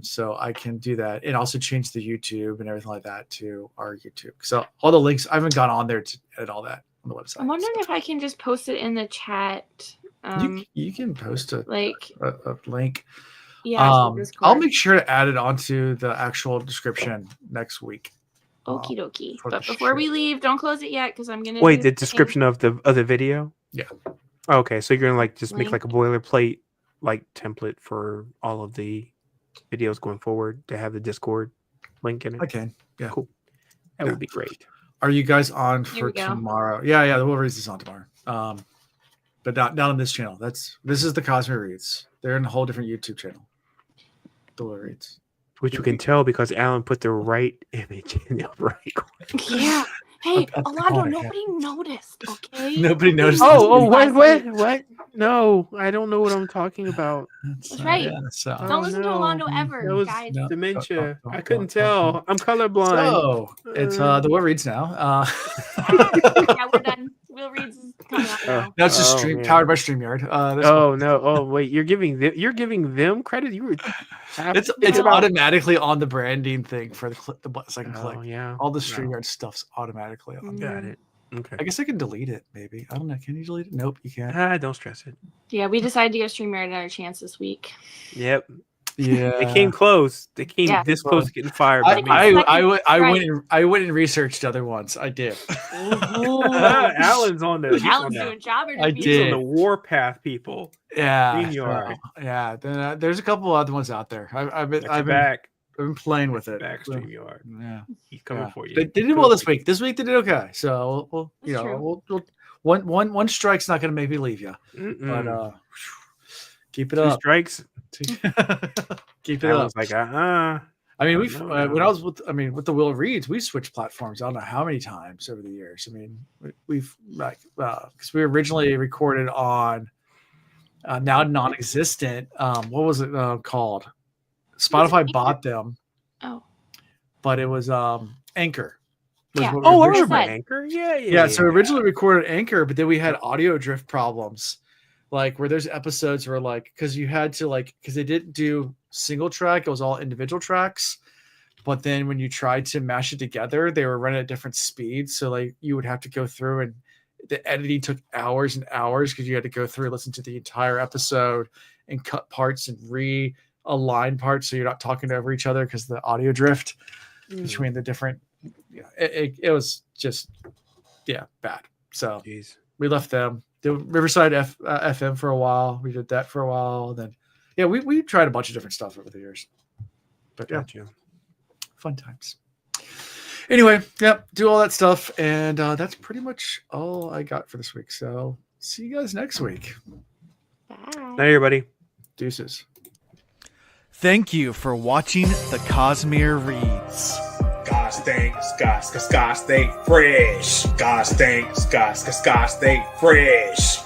So I can do that and also change the YouTube and everything like that to our YouTube. So all the links, I haven't gone on there to edit all that on the website. I'm wondering if I can just post it in the chat. You can post a link. Yeah. I'll make sure to add it onto the actual description next week. Okie dokie. But before we leave, don't close it yet because I'm gonna wait. The description of the video. Yeah. Okay, so you're gonna just make like a boilerplate template for all of the videos going forward to have the Discord link in it. I can. Yeah. Cool. That would be great. Are you guys on for tomorrow? Yeah. The Wolverines is on tomorrow. But not on this channel. This is the Cosmere Reads. They're in a whole different YouTube channel. The Wolverines. Which you can tell because Alan put the right image in the right corner. Yeah. Hey, Alando, nobody noticed, okay? Nobody noticed. What? No, I don't know what I'm talking about. That's right. Don't listen to Alando ever, that was guys. Dementia. I couldn't tell. I'm colorblind. So, it's the Will Reads now. Yeah, we're done. Will Reads is coming out now. No, it's just powered by StreamYard. No. Oh, wait. You're giving them credit? You were it's automatically on the branding thing for the second click. Yeah. All the StreamYard stuff's automatically on. Got it. Okay. I guess I can delete it, maybe. I don't know. Can you delete it? Nope, you can't. Don't stress it. Yeah, we decided to give StreamYard another chance this week. Yep. Yeah. They came close. They came this close to getting fired. I went and researched other ones. I did. Alan's on the. Alan's doing job interviews. I did. On the warpath people. Yeah. Then, there's a couple other ones out there. I've been playing with it. Back StreamYard. Yeah. He's coming for you. They did well this week. This week they did okay. So one strike's not going to make me leave you. But keep it up. 2 strikes. Keep it up. Like I mean, when I was with the Will Reads, we switched platforms. I don't know how many times over the years. I mean, we've because we originally recorded on now non-existent. What was it called? Spotify bought them. Oh, but it was Anchor. Yeah. I remember Anchor. Yeah. So originally recorded Anchor, but then we had audio drift problems. Where there's episodes where because you had to because they didn't do single track, it was all individual tracks. But then when you tried to mash it together, they were running at different speeds. So you would have to go through and the editing took hours and hours because you had to go through and listen to the entire episode and cut parts and realign parts so you're not talking over each other because the audio drift between the different. It was just bad. So we left them. The Riverside FM for a while. We did that for a while. Then, we tried a bunch of different stuff over the years. But fun times. Anyway, do all that stuff, and that's pretty much all I got for this week. So, see you guys next week. Bye. Night, everybody. Deuces. Thank you for watching the Cosmere Reads. Gosh dang, gosh, stay fresh. Gosh dang, gosh, stay fresh.